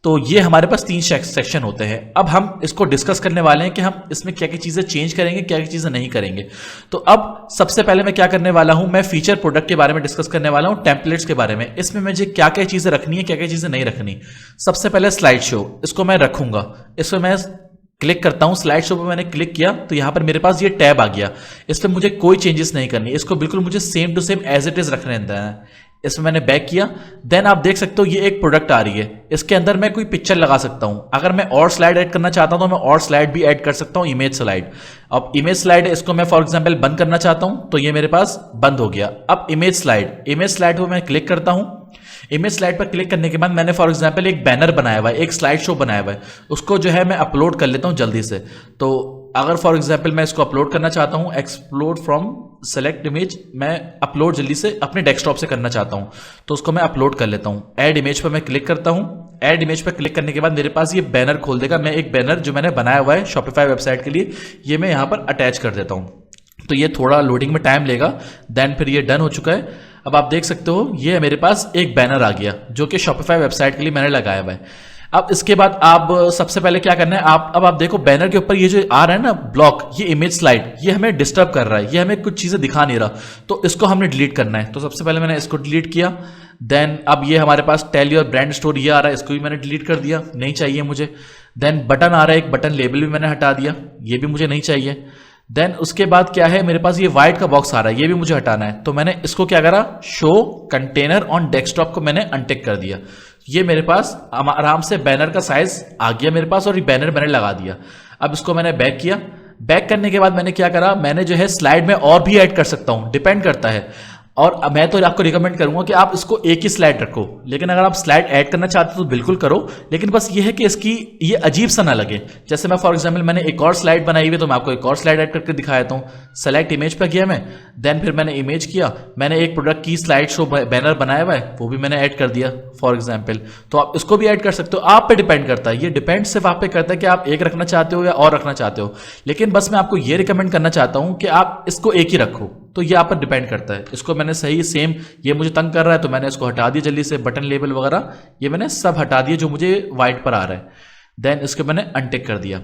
तो ये हमारे पास 3 सेक्शन होते हैं। अब हम इसको डिस्कस करने वाले हैं कि हम इसमें क्या क्या चीजें चेंज करेंगे, क्या क्या चीजें नहीं करेंगे। तो अब सबसे पहले मैं क्या करने वाला हूं, मैं फीचर प्रोडक्ट के बारे में डिस्कस करने वाला हूं, टेम्पलेट्स के बारे में। इसमें मुझे क्या क्या चीजें रखनी है, क्या क्या चीजें नहीं रखनी। सबसे पहले स्लाइड शो, इसको मैं रखूंगा। इसमें मैं क्लिक करता हूं, स्लाइड शो पर मैंने क्लिक किया तो यहां पर मेरे पास ये टैब आ गया। इस पर मुझे कोई चेंजेस नहीं करनी, इसको बिल्कुल मुझे same to same as it is रखने देना है। इसमें मैंने बैक किया। देन आप देख सकते हो ये एक प्रोडक्ट आ रही है, इसके अंदर मैं कोई पिक्चर लगा सकता हूं। अगर मैं और स्लाइड ऐड करना चाहता हूं तो मैं और स्लाइड भी ऐड कर सकता हूं, इमेज स्लाइड। अब इमेज स्लाइड है, इसको मैं फॉर एग्जांपल बंद करना चाहता हूं तो ये मेरे पास बंद हो गया। अब इमेज स्लाइड पर मैं क्लिक करता हूं। इमेज स्लाइड पर क्लिक करने के बाद मैंने फॉर एग्जांपल एक बैनर बनाया हुआ है, एक स्लाइड शो बनाया हुआ है, उसको जो है मैं अपलोड कर लेता हूं जल्दी से। तो अगर फॉर एग्जांपल मैं इसको अपलोड करना चाहता हूं, एक्सप्लोड फ्रॉम सेलेक्ट इमेज, मैं अपलोड जल्दी से अपने डेस्कटॉप से करना चाहता हूं, तो उसको मैं अपलोड कर लेता हूं। ऐड इमेज पर मैं क्लिक करता हूं। ऐड इमेज पर क्लिक करने के बाद मेरे पास ये बैनर खोल देगा। मैं एक बैनर जो मैंने बनाया हुआ है शॉपिफाई वेबसाइट के लिए, ये मैं यहां पर अटैच कर देता हूं। तो ये थोड़ा लोडिंग में टाइम लेगा, देन फिर ये डन हो चुका है। अब आप देख सकते हो ये मेरे पास एक बैनर आ गया जो कि शॉपिफाई वेबसाइट के लिए मैंने लगाया हुआ है। अब इसके बाद आप सबसे पहले क्या करना है, आप देखो बैनर के ऊपर ये जो आ रहा है ना ब्लॉक, ये इमेज स्लाइड, ये हमें डिस्टर्ब कर रहा है, ये हमें कुछ चीजें दिखा नहीं रहा, तो इसको हमने डिलीट करना है। तो सबसे पहले मैंने इसको डिलीट किया। देन अब ये हमारे पास टेल योर ब्रांड स्टोर ये आ रहा है, इसको भी मैंने डिलीट कर दिया, नहीं चाहिए मुझे। देन बटन आ रहा है, एक बटन लेबल भी मैंने हटा दिया, ये भी मुझे नहीं चाहिए। देन उसके बाद क्या है, मेरे पास ये व्हाइट का बॉक्स आ रहा है, ये भी मुझे हटाना है। तो मैंने इसको क्या करा, शो कंटेनर ऑन डेस्कटॉप को मैंने अनटिक कर दिया। ये मेरे पास आराम से बैनर का साइज आ गया मेरे पास और ये बैनर मैंने लगा दिया। अब इसको मैंने बैक किया। बैक करने के बाद मैंने क्या करा, मैंने जो है स्लाइड में और भी ऐड कर सकता हूं, डिपेंड करता है। और मैं तो आपको रिकमेंड करूंगा कि आप इसको एक ही स्लाइड रखो, लेकिन अगर आप स्लाइड ऐड करना चाहते हो तो बिल्कुल करो, लेकिन बस ये है कि इसकी ये अजीब सा ना लगे। जैसे मैं फॉर एग्जांपल मैंने एक और स्लाइड बनाई हुई है, तो मैं आपको एक और स्लाइड ऐड करके दिखाया था। सेलेक्ट इमेज पर गया मैं, देन फिर मैंने इमेज किया, मैंने एक प्रोडक्ट की स्लाइड शो बैनर बनाया हुआ है, वो भी मैंने ऐड कर दिया फॉर एग्जाम्पल। तो आप इसको भी ऐड कर सकते हो, आप पे डिपेंड करता है। ये डिपेंड सिर्फ आप पे करता है कि आप एक रखना चाहते हो या और रखना चाहते हो, लेकिन बस मैं आपको ये रिकमेंड करना चाहता हूं कि आप इसको एक ही रखो। तो ये आप पर डिपेंड करता है। इसको मैंने सही सेम, ये मुझे तंग कर रहा है तो मैंने इसको हटा दिया जल्दी से, बटन लेबल वगैरह ये मैंने सब हटा दिया जो मुझे व्हाइट पर आ रहा है। देन इसको मैंने अनटिक कर दिया।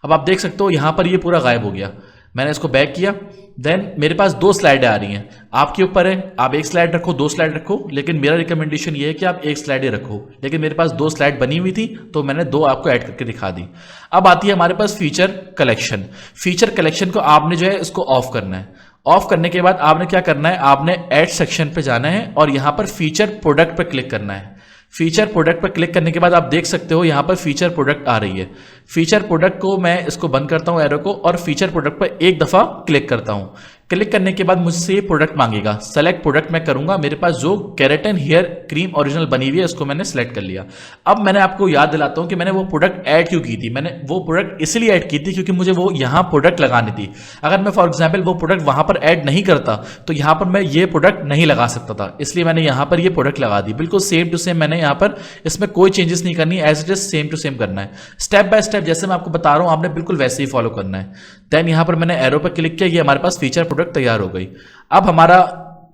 अब आप देख सकते हो यहां पर ये पूरा गायब हो गया। मैंने इसको बैक किया। देन मेरे पास दो स्लाइडें आ रही हैं, आपके ऊपर है, आप एक स्लाइड रखो, दो स्लाइड रखो, लेकिन मेरा रिकमेंडेशन ये है कि आप एक स्लाइड ही रखो। लेकिन मेरे पास दो स्लाइड बनी हुई थी तो मैंने दो आपको ऐड करके दिखा दी। अब आती है हमारे पास फीचर कलेक्शन। फीचर कलेक्शन को आपने जो है इसको ऑफ करना है। ऑफ करने के बाद आपने क्या करना है, आपने ऐड सेक्शन पे जाना है और यहां पर फीचर प्रोडक्ट पर क्लिक करना है। फीचर प्रोडक्ट पर क्लिक करने के बाद आप देख सकते हो यहां पर फीचर प्रोडक्ट आ रही है। फीचर प्रोडक्ट को मैं इसको बंद करता हूं एरो को, और फीचर प्रोडक्ट पर एक दफा क्लिक करता हूं। क्लिक करने के बाद मुझसे ये प्रोडक्ट मांगेगा, सेलेक्ट प्रोडक्ट मैं करूंगा। मेरे पास जो केराटिन हेयर क्रीम ओरिजिनल बनी हुई है इसको मैंने सेलेक्ट कर लिया। अब मैंने आपको याद दिलाता हूं कि मैंने वो प्रोडक्ट ऐड क्यों की थी। मैंने वो प्रोडक्ट इसलिए ऐड की थी क्योंकि मुझे वो यहां प्रोडक्ट लगानी थी। अगर मैं फॉर एग्जाम्पल वो प्रोडक्ट वहां पर ऐड नहीं करता तो यहां पर मैं ये प्रोडक्ट नहीं लगा सकता था, इसलिए मैंने यहां पर ये प्रोडक्ट लगा दी। बिल्कुल सेम टू सेम मैंने यहां पर, इसमें कोई चेंजेस नहीं करनी, as it is same to same करना है। स्टेप बाय स्टेप जैसे मैं आपको बता रहा हूं आपने बिल्कुल वैसे ही फॉलो करना है। देन यहां पर मैंने एरो पर क्लिक किया, ये हमारे पास फीचर प्रोडक्ट तैयार हो गई। अब हमारा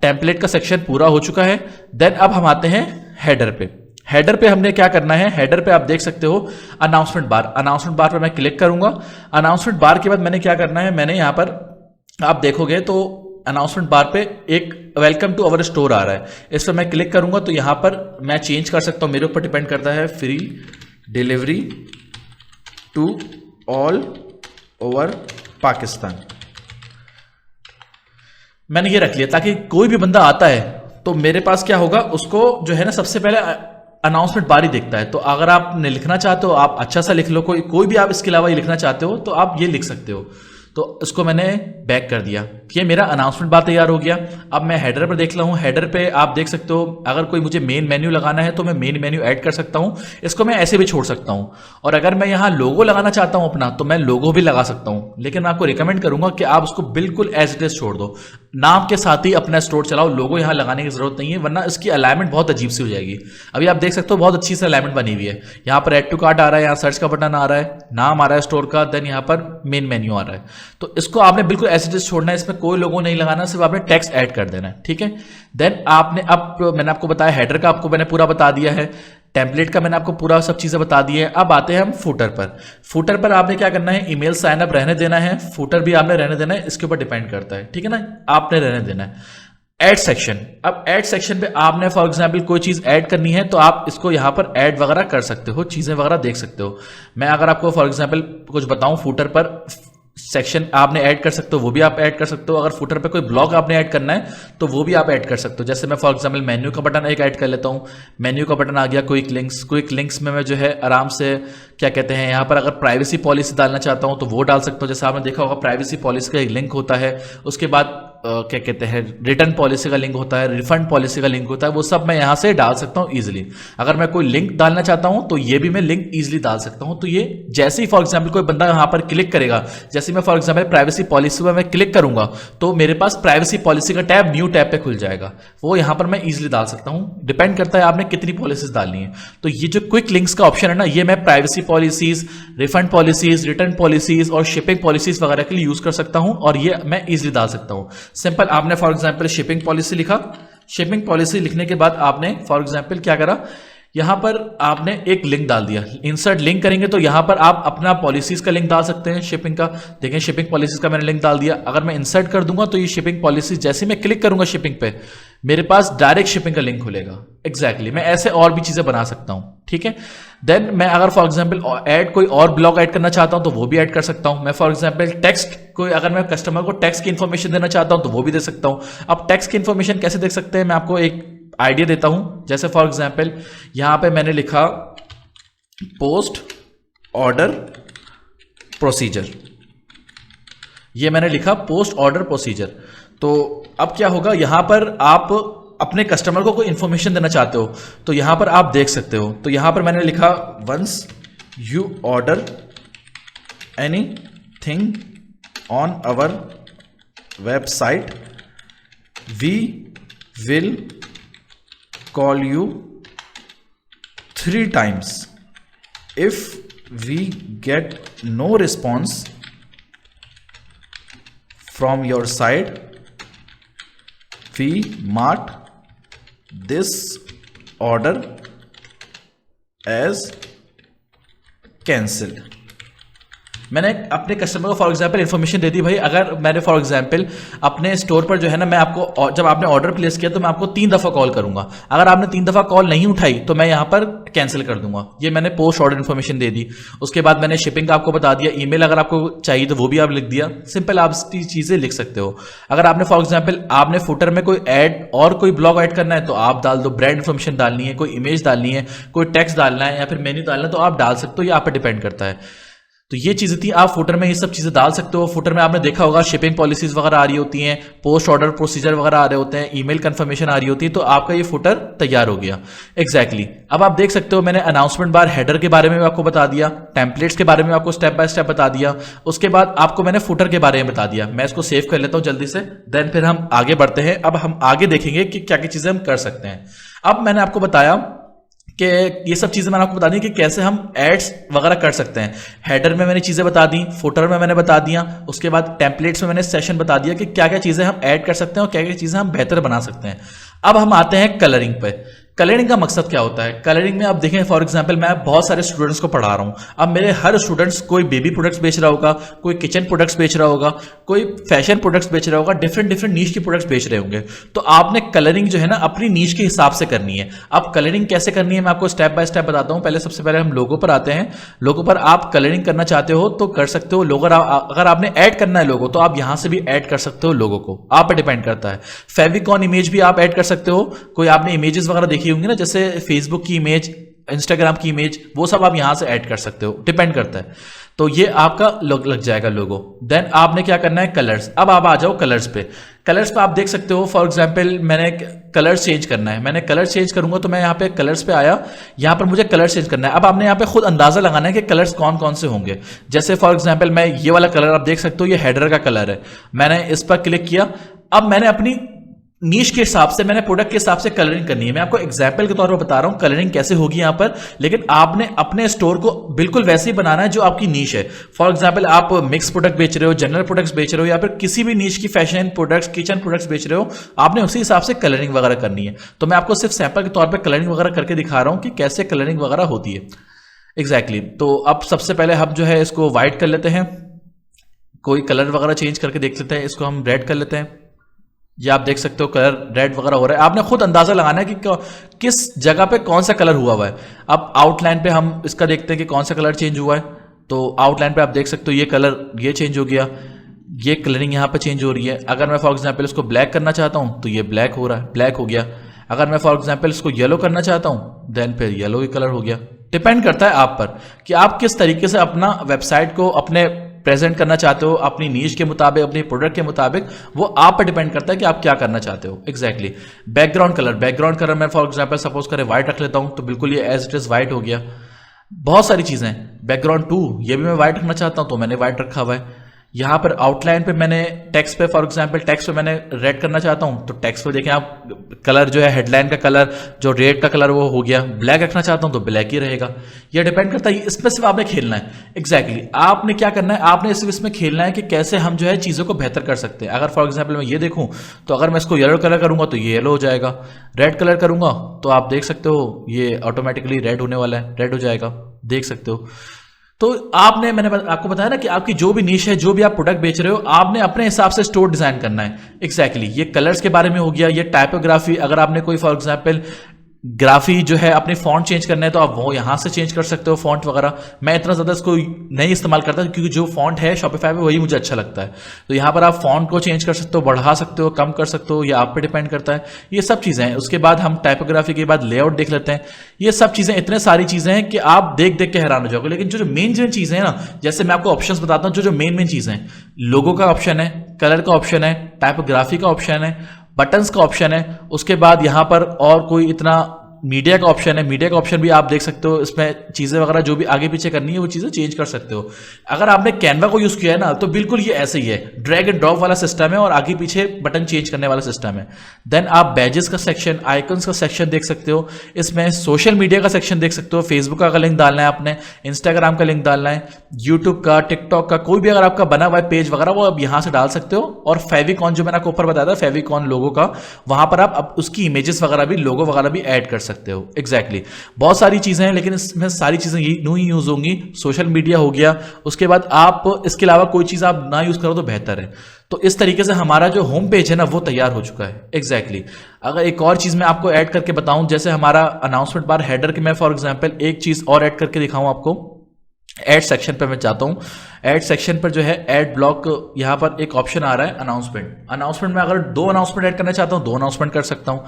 टेम्पलेट का सेक्शन पूरा हो चुका है। देन अब हम आते हैं हेडर पे। हेडर पे हमने क्या करना है, हेडर पे आप देख सकते हो अनाउंसमेंट बार। अनाउंसमेंट बार पर मैं क्लिक करूंगा। अनाउंसमेंट बार के बाद मैंने क्या करना है, मैंने यहां पर आप देखोगे तो अनाउंसमेंट बार पे एक वेलकम टू अवर स्टोर आ रहा है, इस पर मैं क्लिक करूंगा तो यहां पर मैं चेंज कर सकता हूं, मेरे ऊपर डिपेंड करता है, free delivery to all over Pakistan. मैंने ये रख लिया ताकि कोई भी बंदा आता है तो मेरे पास क्या होगा, उसको जो है ना सबसे पहले अनाउंसमेंट बार ही देखता है। तो अगर आप लिखना चाहते हो आप अच्छा सा लिख लो, कोई भी आप इसके अलावा ये लिखना चाहते हो तो आप ये लिख सकते हो। तो इसको मैंने बैक कर दिया, ये मेरा अनाउंसमेंट बार तैयार हो गया। अब मैं हेडर पर देख रहा हूं, हेडर पे आप देख सकते हो अगर कोई मुझे मेन मेन्यू लगाना है तो मैं मेन मेन्यू ऐड कर सकता हूं, इसको मैं ऐसे भी छोड़ सकता हूं। और अगर मैं यहां लोगो लगाना चाहता हूं अपना तो मैं लोगो भी लगा सकता हूं, लेकिन मैं आपको रिकमेंड करूंगा कि आप उसको बिल्कुल एज इट इज छोड़ दो, नाम के साथ ही अपना स्टोर चलाओ, लोगो यहां लगाने की जरूरत नहीं है, वरना इसकी अलाइनमेंट बहुत अजीब सी हो जाएगी। अभी आप देख सकते हो बहुत अच्छी सी अलाइनमेंट बनी हुई है, यहां पर ऐड टू कार्ट आ रहा है, यहां सर्च का बटन आ रहा है, नाम आ रहा है स्टोर का, देन यहां पर मेन मेन्यू आ रहा है। तो इसको आपने बिल्कुल एज इट इज छोड़ना है, इसमें कोई लोगो नहीं लगाना, सिर्फ आपने टेक्स्ट ऐड कर देना है, ठीक है। देन आपने अब मैंने आपको बताया हेडर का आपको मैंने पूरा बता दिया है, टेम्पलेट का मैंने आपको पूरा सब चीजें बता दी है। अब आते हैं हम फूटर पर। फूटर पर आपने क्या करना है, ईमेल साइन अप रहने देना है, फूटर भी आपने रहने देना है, इसके ऊपर डिपेंड करता है, ठीक है ना, आपने रहने देना है। ऐड सेक्शन, अब ऐड सेक्शन पे आपने फॉर एग्जांपल कोई चीज ऐड करनी है तो आप इसको यहां पर ऐड वगैरह कर सकते हो, चीजें वगैरह देख सकते हो। मैं अगर आपको फॉर एग्जांपल कुछ बताऊं, फूटर पर सेक्शन आपने ऐड कर सकते हो, वो भी आप ऐड कर सकते हो। अगर फुटर पे कोई ब्लॉग आपने ऐड करना है तो वो भी आप ऐड कर सकते हो। जैसे मैं फॉर एग्जांपल मेन्यू का बटन एक ऐड कर लेता हूं, मेन्यू का बटन आ गया, क्विक लिंक्स में मैं जो है आराम से क्या कहते हैं, यहां पर अगर प्राइवेसी पॉलिसी डालना चाहता हूं तो वो डाल सकता हूं। जैसे आपने देखा होगा प्राइवेसी पॉलिसी का एक लिंक होता है, उसके बाद क्या कहते हैं रिटर्न पॉलिसी का लिंक होता है, रिफंड पॉलिसी का लिंक होता है, वो सब मैं यहाँ से डाल सकता हूँ ईजिली। अगर मैं कोई लिंक डालना चाहता हूँ तो ये भी मैं लिंक ईजिली डाल सकता हूँ। तो ये जैसे ही फॉर एग्जाम्पल कोई बंदा यहाँ पर क्लिक करेगा, जैसे मैं फॉर एग्जाम्पल प्राइवेसी पॉलिसी में मैं क्लिक करूंगा तो मेरे पास प्राइवेसी पॉलिसी का टैब न्यू टैब पे खुल जाएगा, वो यहाँ पर मैं ईजिली डाल सकता हूँ। डिपेंड करता है आपने कितनी पॉलिसीज डालनी है। तो ये जो क्विक लिंक्स का ऑप्शन है ना, ये मैं privacy policies, refund policies, return policies और शिपिंग पॉलिसीज वगैरह के लिए यूज कर सकता हूं और ये मैं इजीली डाल सकता हूं। सिंपल, आपने फॉर एग्जांपल शिपिंग पॉलिसी लिखा, शिपिंग पॉलिसी लिखने के बाद आपने फॉर एग्जांपल क्या करा, यहां पर आपने एक लिंक डाल दिया। इंसर्ट लिंक करेंगे तो यहां पर आप अपना पॉलिसीज का लिंक डाल सकते हैं शिपिंग का। देखें शिपिंग पॉलिसीज का मैंने लिंक डाल दिया। अगर मैं इंसर्ट कर दूंगा तो ये शिपिंग पॉलिसी, जैसे मैं क्लिक करूंगा शिपिंग पे, मेरे पास डायरेक्ट शिपिंग का लिंक खुलेगा। एग्जैक्टली मैं ऐसे और भी चीजें बना सकता हूं, ठीक है। देन मैं अगर फॉर एग्जांपल ऐड कोई और ब्लॉग ऐड करना चाहता हूं तो वो भी ऐड कर सकता हूं। मैं फॉर एग्जांपल टेक्स्ट कोई, अगर मैं कस्टमर को टेक्स्ट की इंफॉर्मेशन देना चाहता हूं तो वो भी दे सकता हूं। अब टेक्स्ट की इंफॉर्मेशन कैसे देख सकते हैं, मैं आपको एक आइडिया देता हूं। जैसे फॉर एग्जांपल यहां पे मैंने लिखा पोस्ट ऑर्डर प्रोसीजर, ये मैंने लिखा पोस्ट ऑर्डर प्रोसीजर। तो अब क्या होगा, यहां पर आप अपने कस्टमर को कोई इंफॉर्मेशन देना चाहते हो तो यहां पर आप देख सकते हो। तो यहां पर मैंने लिखा once you order anything on our website we will call you 3 times. If we get no response from your side, we mark this order as cancelled. मैंने अपने कस्टमर को फॉर एग्जांपल इन्फॉर्मेशन दे दी, भाई अगर मैंने फॉर एग्जांपल अपने store पर जो है ना, मैं आपको जब आपने ऑर्डर प्लेस किया तो मैं आपको 3 दफा कॉल करूंगा। अगर आपने 3 दफा कॉल नहीं उठाई तो मैं यहां पर कैंसिल कर दूंगा। ये मैंने पोस्ट ऑर्डर इन्फॉर्मेशन दे दी। उसके बाद मैंने शिपिंग का आपको बता दिया, ईमेल अगर आपको चाहिए तो वो भी आप लिख दिया। सिंपल आप चीजें लिख सकते हो। अगर आपने फॉर एग्जाम्पल आपने फुटर में कोई ऐड और कोई ब्लॉग ऐड करना है तो आप डाल दो, ब्रांड इन्फॉर्मेशन डालनी है, कोई इमेज डालनी है, कोई टेक्स्ट डालना है या फिर मेन्यू डालना है तो आप डाल सकते हो, ये आप पर डिपेंड करता है। तो ये चीजें थी, आप फुटर में ये सब चीजें डाल सकते हो। फुटर में आपने देखा होगा शिपिंग पॉलिसीज वगैरह आ रही होती हैं, पोस्ट ऑर्डर प्रोसीजर वगैरह आ रहे होते हैं, ईमेल कंफर्मेशन आ रही होती है, तो आपका ये फुटर तैयार हो गया। एग्जैक्टली अब आप देख सकते हो मैंने अनाउंसमेंट बार हेडर के बारे में आपको बता दिया, टेम्पलेट्स के बारे में आपको स्टेप बाय स्टेप बता दिया, उसके बाद आपको मैंने फुटर के बारे में बता दिया। मैं इसको सेव कर लेता हूं जल्दी से, देन फिर हम आगे बढ़ते हैं। अब हम आगे देखेंगे कि क्या क्या चीजें हम कर सकते हैं। अब मैंने आपको बताया कि ये सब चीजें मैंने आपको बता दी कि कैसे हम एड्स वगैरह कर सकते हैं। हेडर में मैंने चीजें बता दी, फुटर में मैंने बता दिया, उसके बाद टेम्पलेट्स में मैंने सेशन बता दिया कि क्या क्या चीजें हम ऐड कर सकते हैं और क्या क्या चीजें हम बेहतर बना सकते हैं। अब हम आते हैं कलरिंग पे। कलरिंग का मकसद क्या होता है? कलरिंग में आप देखें फॉर एग्जांपल मैं बहुत सारे स्टूडेंट्स को पढ़ा रहा हूं। अब मेरे हर स्टूडेंट्स कोई बेबी प्रोडक्ट्स बेच रहा होगा, कोई किचन प्रोडक्ट्स बेच रहा होगा, कोई फैशन प्रोडक्ट्स बेच रहा होगा, डिफरेंट डिफरेंट नीश की प्रोडक्ट्स बेच रहे होंगे। तो आपने कलरिंग जो है ना अपनी नीश के हिसाब से करनी है। अब कलरिंग कैसे करनी है मैं आपको स्टेप बाय स्टेप बताता हूं। पहले सबसे पहले हम लोगो पर आते हैं। लोगो पर आप कलरिंग करना चाहते हो तो कर सकते हो। लोगो अगर आपने ऐड करना है लोगो तो आप यहां से भी ऐड कर सकते हो। लोगो को आप पर डिपेंड करता है। फेविकॉन इमेज भी आप ऐड कर सकते हो। कोई आपने इमेजेस वगैरह देखी होंगी ना, जैसे फेसबुक की इमेज, इंस्टाग्राम की इमेज, वो सब आप यहां से ऐड कर सकते हो, डिपेंड करता है। तो ये आपका लग जाएगा लोगो। देन आपने क्या करना है, कलर्स। अब आप आ जाओ कलर्स पे। कलर्स पे आप देख सकते हो फॉर एग्जांपल मैंने कलर्स चेंज करना है। मैंने कलर चेंज करूंगा तो मैं यहाँ पे कलर्स पे आया, यहाँ पर मुझे कलर चेंज करना है। अब आपने यहाँ पे खुद अंदाजा लगाना है कि कलर्स कौन कौन से होंगे। जैसे फॉर एग्जांपल मैं ये वाला कलर आप देख सकते हो, ये हेडर का कलर है। मैंने इस पर क्लिक किया। अब मैंने अपनी नीश के हिसाब से, मैंने प्रोडक्ट के हिसाब से कलरिंग करनी है। मैं आपको एग्जांपल के तौर पर बता रहा हूं कलरिंग कैसे होगी यहां पर, लेकिन आपने अपने स्टोर को बिल्कुल वैसे ही बनाना है जो आपकी नीश है। फॉर एग्जांपल आप मिक्स प्रोडक्ट बेच रहे हो, जनरल प्रोडक्ट्स बेच रहे हो, या फिर किसी भी नीश की फैशन प्रोडक्ट्स, किचन प्रोडक्ट्स बेच रहे हो, आपने उसी हिसाब से कलरिंग वगैरह करनी है। तो मैं आपको सिर्फ सैंपल के तौर पर कलरिंग वगैरह करके दिखा रहा हूं कि कैसे कलरिंग वगैरह होती है। एग्जैक्टली तो अब सबसे पहले हम जो है इसको व्हाइट कर लेते हैं। कोई कलर वगैरह चेंज करके देख लेते हैं। इसको हम रेड कर लेते हैं। ये आप देख सकते हो कलर रेड वगैरह हो रहा है। आपने खुद अंदाजा लगाना है कि किस जगह पे कौन सा कलर हुआ है। अब आउटलाइन पे हम इसका देखते हैं कि कौन सा कलर चेंज हुआ है। तो आउटलाइन पे आप देख सकते हो ये कलर ये चेंज हो गया, ये कलरिंग यहाँ पे चेंज हो रही है। अगर मैं फॉर एग्जांपल इसको ब्लैक करना चाहता हूँ तो ये ब्लैक हो रहा है, ब्लैक हो गया। अगर मैं फॉर एग्जांपल इसको येलो करना चाहता हूँ देन फिर येलो ही कलर हो गया। डिपेंड करता है आप पर कि आप किस तरीके से अपना वेबसाइट को, अपने प्रेजेंट करना चाहते हो अपनी नीश के मुताबिक, अपनी प्रोडक्ट के मुताबिक, वो आप पर डिपेंड करता है कि आप क्या करना चाहते हो। एग्जैक्टली। बैकग्राउंड कलर मैं फॉर एग्जांपल सपोज करें व्हाइट रख लेता हूं, तो बिल्कुल ये एज इट इज व्हाइट हो गया। बहुत सारी चीजें हैं। बैकग्राउंड 2 ये भी मैं व्हाइट रखना चाहता हूं तो मैंने व्हाइट रखा हुआ है। यहां पर आउटलाइन पे मैंने टेक्स्ट पे फॉर एग्जांपल टेक्स्ट पे मैंने रेड करना चाहता हूं तो टेक्स्ट पे देखें आप, कलर जो है हेडलाइन का कलर जो रेड का कलर वो हो गया। ब्लैक रखना चाहता हूं तो ब्लैक ही रहेगा। ये डिपेंड करता है, इसमें सिर्फ आपने खेलना है। एग्जैक्टली आपने क्या करना है, आपने सिर्फ इसमें खेलना है कि कैसे हम जो है चीजों को बेहतर कर सकते हैं। अगर फॉर एग्जाम्पल मैं ये देखूं तो अगर मैं इसको येलो कलर करूंगा तो ये येलो हो जाएगा, रेड कलर करूंगा तो आप देख सकते हो ये ऑटोमेटिकली रेड होने वाला है, रेड हो जाएगा, देख सकते हो। तो मैंने आपको बताया ना कि आपकी जो भी नीश है, जो भी आप प्रोडक्ट बेच रहे हो, आपने अपने हिसाब से स्टोर डिजाइन करना है। एग्जैक्टली। ये कलर्स के बारे में हो गया, ये टाइपोग्राफी, अगर आपने कोई फॉर एग्जांपल ग्राफी जो है अपनी फॉन्ट चेंज करना है तो आप वो यहां से चेंज कर सकते हो फॉन्ट वगैरह। मैं इतना ज्यादा इसको नहीं इस्तेमाल करता क्योंकि जो फॉन्ट है शॉपिफाई पे वही मुझे अच्छा लगता है। तो यहां पर आप फॉन्ट को चेंज कर सकते हो, बढ़ा सकते हो, कम कर सकते हो, ये आप पे डिपेंड करता है। ये सब चीजें हैं। उसके बाद हम टाइपोग्राफी के बाद लेआउट देख लेते हैं। ये सब चीजें इतने सारी चीजें हैं कि आप देख देख के हैरान हो जाओगे। लेकिन जो मेन चीजें हैं ना, जैसे मैं आपको ऑप्शंस बताता हूं, जो मेन चीजें हैं, लोगो का ऑप्शन है, कलर का ऑप्शन है, टाइपोग्राफी का ऑप्शन है, बटन्स का ऑप्शन है, उसके बाद यहां पर और कोई इतना मीडिया का ऑप्शन है। मीडिया का ऑप्शन भी आप देख सकते हो, इसमें चीजें वगैरह जो भी आगे पीछे करनी है वो चीजें चेंज कर सकते हो। अगर आपने कैनवा को यूज किया है ना तो बिल्कुल ये ऐसे ही है, ड्रैग एंड ड्रॉप वाला सिस्टम है और आगे पीछे बटन चेंज करने वाला सिस्टम है। देन आप बैजेस का सेक्शन, आइकन्स का सेक्शन देख सकते हो, इसमें सोशल मीडिया का सेक्शन देख सकते हो। फेसबुक का लिंक डालना है आपने, इंस्टाग्राम का लिंक डालना है, यूट्यूब का, टिकटॉक का, कोई भी अगर आपका बना हुआ है पेज वगैरह वो आप यहां से डाल सकते हो। और फेविकॉन जो मैंने आपको ऊपर बताया था, फेविकॉन लोगो का, वहां पर आप उसकी इमेजेस वगैरह भी, लोगो वगैरह भी ऐड कर सकते हो। एग्जैक्टली। बहुत सारी चीजें हैं लेकिन इसमें सारी चीजें नहीं यूज होंगी। सोशल मीडिया हो गया, उसके बाद आप इसके अलावा कोई चीज आप ना यूज करो तो बेहतर है। तो इस तरीके से हमारा जो होम पेज है ना वो तैयार हो चुका है। एग्जैक्टली। अगर एक और चीज मैं आपको ऐड करके बताऊं, जैसे हमारा अनाउंसमेंट बार हेडर के, मैं फॉर एग्जांपल एक चीज और ऐड करके दिखाऊं आपको। ऐड सेक्शन पे मैं चाहता हूं, ऐड सेक्शन पर जो है ऐड ब्लॉक, यहां पर एक ऑप्शन आ रहा है अनाउंसमेंट में अगर 2 अनाउंसमेंट ऐड करना चाहता हूं 2 अनाउंसमेंट कर सकता हूं।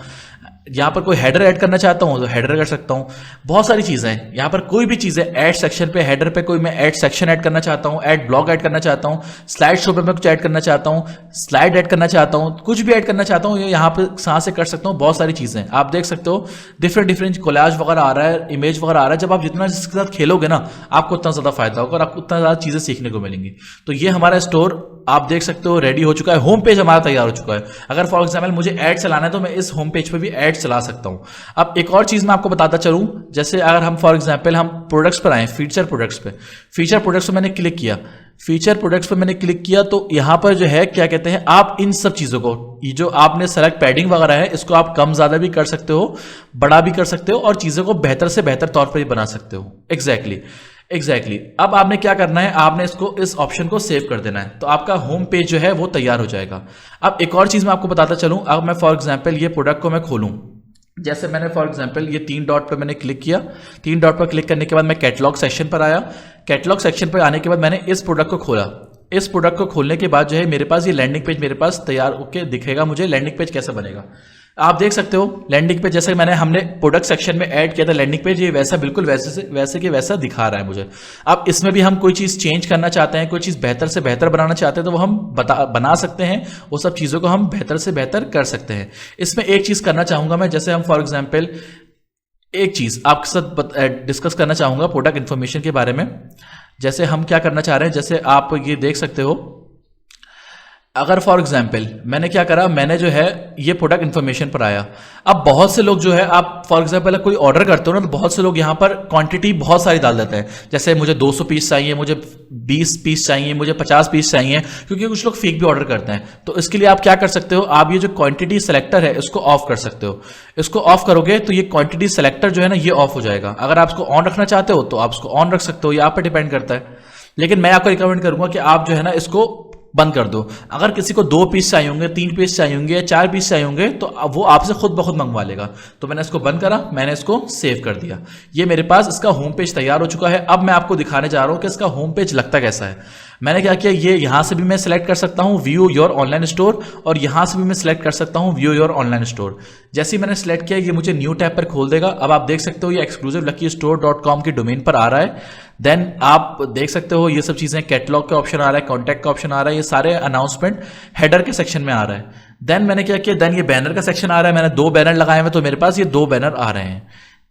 यहां पर कोई हेडर ऐड करना चाहता हूं तो हेडर कर सकता हूं। बहुत सारी चीजें हैं यहां पर, कोई भी चीजें ऐड सेक्शन पे, हेडर पे कोई मैं ऐड सेक्शन ऐड करना चाहता हूं, ऐड ब्लॉग ऐड करना चाहता हूं, स्लाइड शो पे मैं कुछ ऐड करना चाहता हूं, स्लाइड ऐड करना चाहता हूं, कुछ भी ऐड करना चाहता हूं, ये यहां पे कहां से कर सकता हूं। बहुत सारी चीजें आप देख सकते हो, डिफरेंट कोलाज वगैरह आ रहा है, इमेज वगैरह आ रहा है। जब आप जितना इसके साथ खेलोगे ना आपको उतना ज्यादा फायदा होगा और आपको उतना ज्यादा चीजें सीखने को मिलेंगी। तो ये हमारा स्टोर आप देख सकते हो रेडी हो चुका है, होम पेज हमारा तैयार हो चुका है। अगर फॉर एग्जांपल मुझे ऐड चलाना है तो मैं इस होम पेज पे भी ऐड चला सकता हूं। अब एक और चीज मैं आपको बताता चलूं, जैसे अगर हम फॉर एग्जांपल हम प्रोडक्ट्स पर आए, फीचर प्रोडक्ट्स पे मैंने क्लिक किया, फीचर प्रोडक्ट्स पे मैंने क्लिक किया तो यहां पर जो है क्या कहते हैं, आप इन सब चीजों को, ये जो आपने सेलेक्ट पैडिंग वगैरह है, इसको आप कम ज्यादा भी कर सकते हो, बड़ा भी कर सकते हो और चीजों को बेहतर से बेहतर तौर पर भी बना सकते हो। एग्जैक्टली। अब आपने क्या करना है, आपने इसको, इस ऑप्शन को सेव कर देना है तो आपका होम पेज जो है वो तैयार हो जाएगा। अब एक और चीज मैं आपको बताता चलूं, अब मैं फॉर एग्जांपल ये प्रोडक्ट को मैं खोलूं, जैसे मैंने फॉर एग्जांपल ये 3 डॉट पर मैंने क्लिक किया, 3 डॉट पर क्लिक करने के बाद मैं कैटलॉग सेक्शन पर आया। कैटलॉग सेक्शन पर आने के बाद मैंने इस प्रोडक्ट को खोला। इस प्रोडक्ट को खोलने के बाद जो है मेरे पास ये लैंडिंग पेज मेरे पास तैयार होकर दिखेगा। मुझे लैंडिंग पेज कैसे बनेगा आप देख सकते हो। लैंडिंग पेज जैसे हमने प्रोडक्ट सेक्शन में ऐड किया था लैंडिंग पेज, ये वैसा बिल्कुल वैसे के वैसा दिखा रहा है मुझे। अब इसमें भी हम कोई चीज चेंज करना चाहते हैं, कोई चीज बेहतर से बेहतर बनाना चाहते हैं तो वो हम बना सकते हैं, वो सब चीजों को हम बेहतर से बेहतर कर सकते हैं। इसमें एक चीज करना चाहूंगा मैं, जैसे हम फॉर एग्जाम्पल एक चीज आपके साथ डिस्कस करना चाहूंगा प्रोडक्ट इंफॉर्मेशन के बारे में। जैसे हम क्या करना चाह रहे हैं, जैसे आप ये देख सकते हो, अगर फॉर एग्जाम्पल मैंने क्या करा, मैंने जो है ये प्रोडक्ट इन्फॉर्मेशन पर आया। अब बहुत से लोग जो है, आप फॉर एग्जाम्पल कोई ऑर्डर करते हो ना तो बहुत से लोग यहाँ पर क्वांटिटी बहुत सारी डाल देते हैं, जैसे मुझे 200 पीस चाहिए, मुझे 20 पीस चाहिए, मुझे 50 पीस चाहिए, क्योंकि कुछ लोग फेक भी ऑर्डर करते हैं। तो इसके लिए आप क्या कर सकते हो, आप ये जो क्वांटिटी सेलेक्टर है इसको ऑफ कर सकते हो। इसको ऑफ करोगे तो ये क्वांटिटी सेलेक्टर जो है ना ये ऑफ हो जाएगा। अगर आप इसको ऑन रखना चाहते हो तो आप इसको ऑन रख सकते हो, ये आप पर डिपेंड करता है। लेकिन मैं आपको रिकमेंड करूंगा कि आप जो है ना इसको बंद कर दो। अगर किसी को 2 पीस चाहिए होंगे, 3 पीस चाहिए होंगे या 4 पीस चाहिए होंगे तो वो आपसे खुद ब खुद मंगवा लेगा। तो मैंने इसको बंद करा, मैंने इसको सेव कर दिया। ये मेरे पास इसका होम पेज तैयार हो चुका है। अब मैं आपको दिखाने जा रहा हूं कि इसका होम पेज लगता कैसा है। मैंने क्या किया, ये यहां से भी मैं सिलेक्ट कर सकता हूं व्यू योर ऑनलाइन स्टोर, और यहां से भी मैं सिलेक्ट कर सकता हूं व्यू योर ऑनलाइन स्टोर। जैसे ही मैंने सिलेक्ट किया ये मुझे न्यू टैब पर खोल देगा। अब आप देख सकते हो ये exclusivelluckystore.com की डोमेन पर आ रहा है। देन आप देख सकते हो ये सब चीजें, कैटलॉग का ऑप्शन आ रहा है, कॉन्टैक्ट का ऑप्शन आ रहा है, ये सारे अनाउंसमेंट हेडर के सेक्शन में आ रहा है। देन मैंने क्या किया, देन ये बैनर का सेक्शन आ रहा है, मैंने 2 बैनर लगाए हुए तो मेरे पास ये 2 बैनर आ रहे हैं,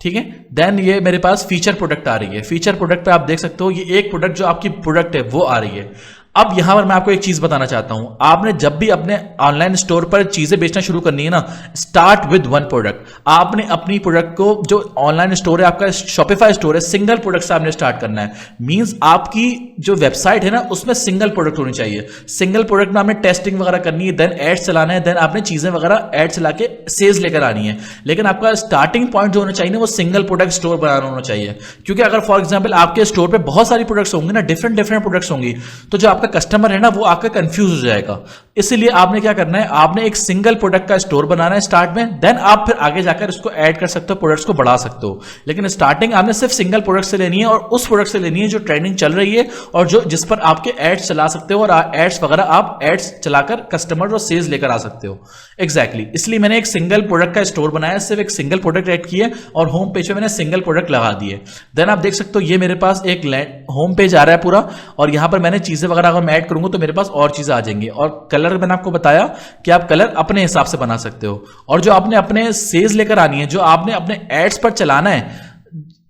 ठीक है। देन ये मेरे पास फीचर प्रोडक्ट आ रही है। फीचर प्रोडक्ट पे आप देख सकते हो ये एक प्रोडक्ट जो आपकी प्रोडक्ट है वो आ रही है। अब यहां पर मैं आपको एक चीज बताना चाहता हूं, आपने जब भी अपने ऑनलाइन स्टोर पर चीजें बेचना शुरू करनी है ना, स्टार्ट विद 1 प्रोडक्ट। आपने अपनी प्रोडक्ट को, जो ऑनलाइन स्टोर है आपका, शॉपिफाई स्टोर है, सिंगल प्रोडक्ट से आपने स्टार्ट करना है। मींस आपकी जो वेबसाइट है ना उसमें सिंगल प्रोडक्ट होनी चाहिए। सिंगल प्रोडक्ट में आपने टेस्टिंग वगैरह करनी है, देन एड्स चलाना है, देन आपने चीजें वगैरह एड चला के सेल्स लेकर आनी है। लेकिन आपका स्टार्टिंग पॉइंट जो होना चाहिए ना वो सिंगल प्रोडक्ट स्टोर बनाना होना चाहिए। क्योंकि अगर फॉर एग्जाम्पल आपके स्टोर पे बहुत सारी प्रोडक्ट्स होंगी ना, डिफरेंट प्रोडक्ट्स होंगी, तो जो आपका कस्टमर है ना वो आकर कंफ्यूज हो जाएगा। इसलिए आपने क्या करना है, आपने एक सिंगल प्रोडक्ट का स्टोर बनाना है स्टार्ट में, देन आप फिर आगे जाकर उसको ऐड कर सकते हो, प्रोडक्ट्स को बढ़ा सकते हो। लेकिन स्टार्टिंग आपने सिर्फ सिंगल प्रोडक्ट से लेनी है, और उस प्रोडक्ट से लेनी है जो ट्रेंडिंग चल रही है और जो जिस पर आपके एड्स चला सकते हो, और एड्स वगैरह आप एड्स चलाकर कस्टमर और सेल्स लेकर आ सकते हो। एग्जैक्टली इसलिए मैंने एक सिंगल प्रोडक्ट का स्टोर बनाया, सिर्फ एक सिंगल प्रोडक्ट ऐड किए और होम पेज पे मैंने सिंगल प्रोडक्ट लगा दिए। देन आप देख सकते हो ये मेरे पास एक होम पेज आ रहा है पूरा, और यहां पर मैंने चीजें वगैरह अगर मैं ऐड करूंगा तो मेरे पास और चीजें आ जाएंगी। और कलर मैंने आपको बताया कि आप कलर अपने हिसाब से बना सकते हो, और जो आपने अपने सेल्स लेकर आनी है, जो आपने अपने एड्स पर चलाना है,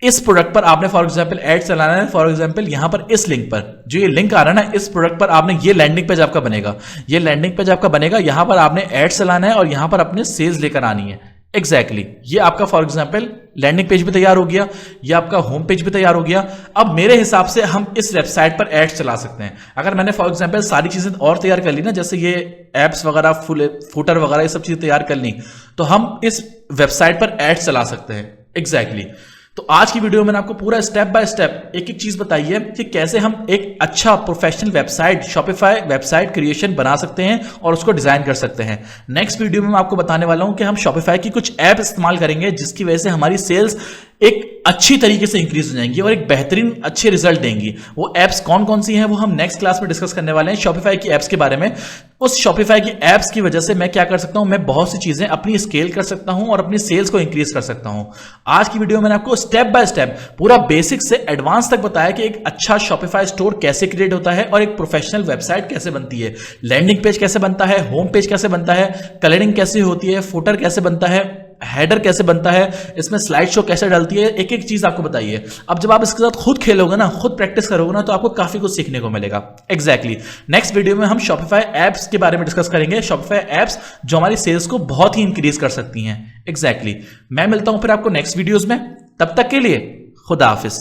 इस प्रोडक्ट पर आपने फॉर एग्जांपल ऐड चलाना है। फॉर एग्जांपल यहां पर इस लिंक पर जो ये लिंक आ रहा है ना, इस प्रोडक्ट पर आपने, ये लैंडिंग पेज आपका बनेगा, ये लैंडिंग पेज आपका बनेगा, यहां पर आपने ऐड चलाना है और यहां पर अपने सेल्स लेकर आनी है। एग्जैक्टली ये आपका फॉर एग्जांपल लैंडिंग पेज भी तैयार हो गया, ये आपका होम पेज भी तैयार हो गया। अब मेरे हिसाब से हम इस वेबसाइट पर एड्स चला सकते हैं। अगर मैंने फॉर एग्जांपल सारी चीजें और तैयार कर ली ना, जैसे ये एप्स वगैरह, फुल फूटर वगैरह, ये सब चीजें तैयार कर ली, तो हम इस वेबसाइट पर एड्स चला सकते हैं। एग्जैक्टली तो आज की वीडियो में मैंने आपको पूरा स्टेप बाय स्टेप एक एक चीज बताई है कि कैसे हम एक अच्छा professional website, Shopify website creation बना सकते हैं और उसको डिजाइन कर सकते हैं। नेक्स्ट वीडियो में मैं आपको बताने वाला हूं कि हम शॉपिफाई की कुछ ऐप इस्तेमाल करेंगे जिसकी वजह से हमारी सेल्स एक अच्छी तरीके से इंक्रीज हो जाएंगी और एक बेहतरीन अच्छे रिजल्ट देंगी। वो एप्स कौन कौन सी हैं वो हम नेक्स्ट क्लास में डिस्कस करने वाले हैं, शॉपिफाई की एप्स के बारे में। उस शॉपिफाई की एप्स की वजह से मैं क्या कर सकता हूं, मैं बहुत सी चीजें अपनी स्केल कर सकता हूं और अपनी सेल्स को इंक्रीज कर सकता हूं। आज की वीडियो में मैंने आपको स्टेप बाय स्टेप पूरा बेसिक से एडवांस तक बताया कि एक अच्छा शॉपिफाई स्टोर कैसे क्रिएट होता है और एक प्रोफेशनल वेबसाइट कैसे बनती है, लैंडिंग पेज कैसे बनता है, होम पेज कैसे बनता है, कलरिंग कैसे होती है, फुटर कैसे बनता है, हेडर कैसे बनता है, इसमें स्लाइड शो कैसे डालती है, एक एक चीज आपको बताइए। अब जब आप इसके साथ खुद खेलोगे ना, खुद प्रैक्टिस करोगे ना, तो आपको काफी कुछ सीखने को मिलेगा। एग्जैक्टली नेक्स्ट वीडियो में हम शॉपिफाई एप्स के बारे में डिस्कस करेंगे, शॉपिफाई एप्स जो हमारी सेल्स को बहुत ही इंक्रीज कर सकती हैं। एग्जैक्टली मैं मिलता हूं फिर आपको नेक्स्ट वीडियोज में, तब तक के लिए खुदा हाफिज।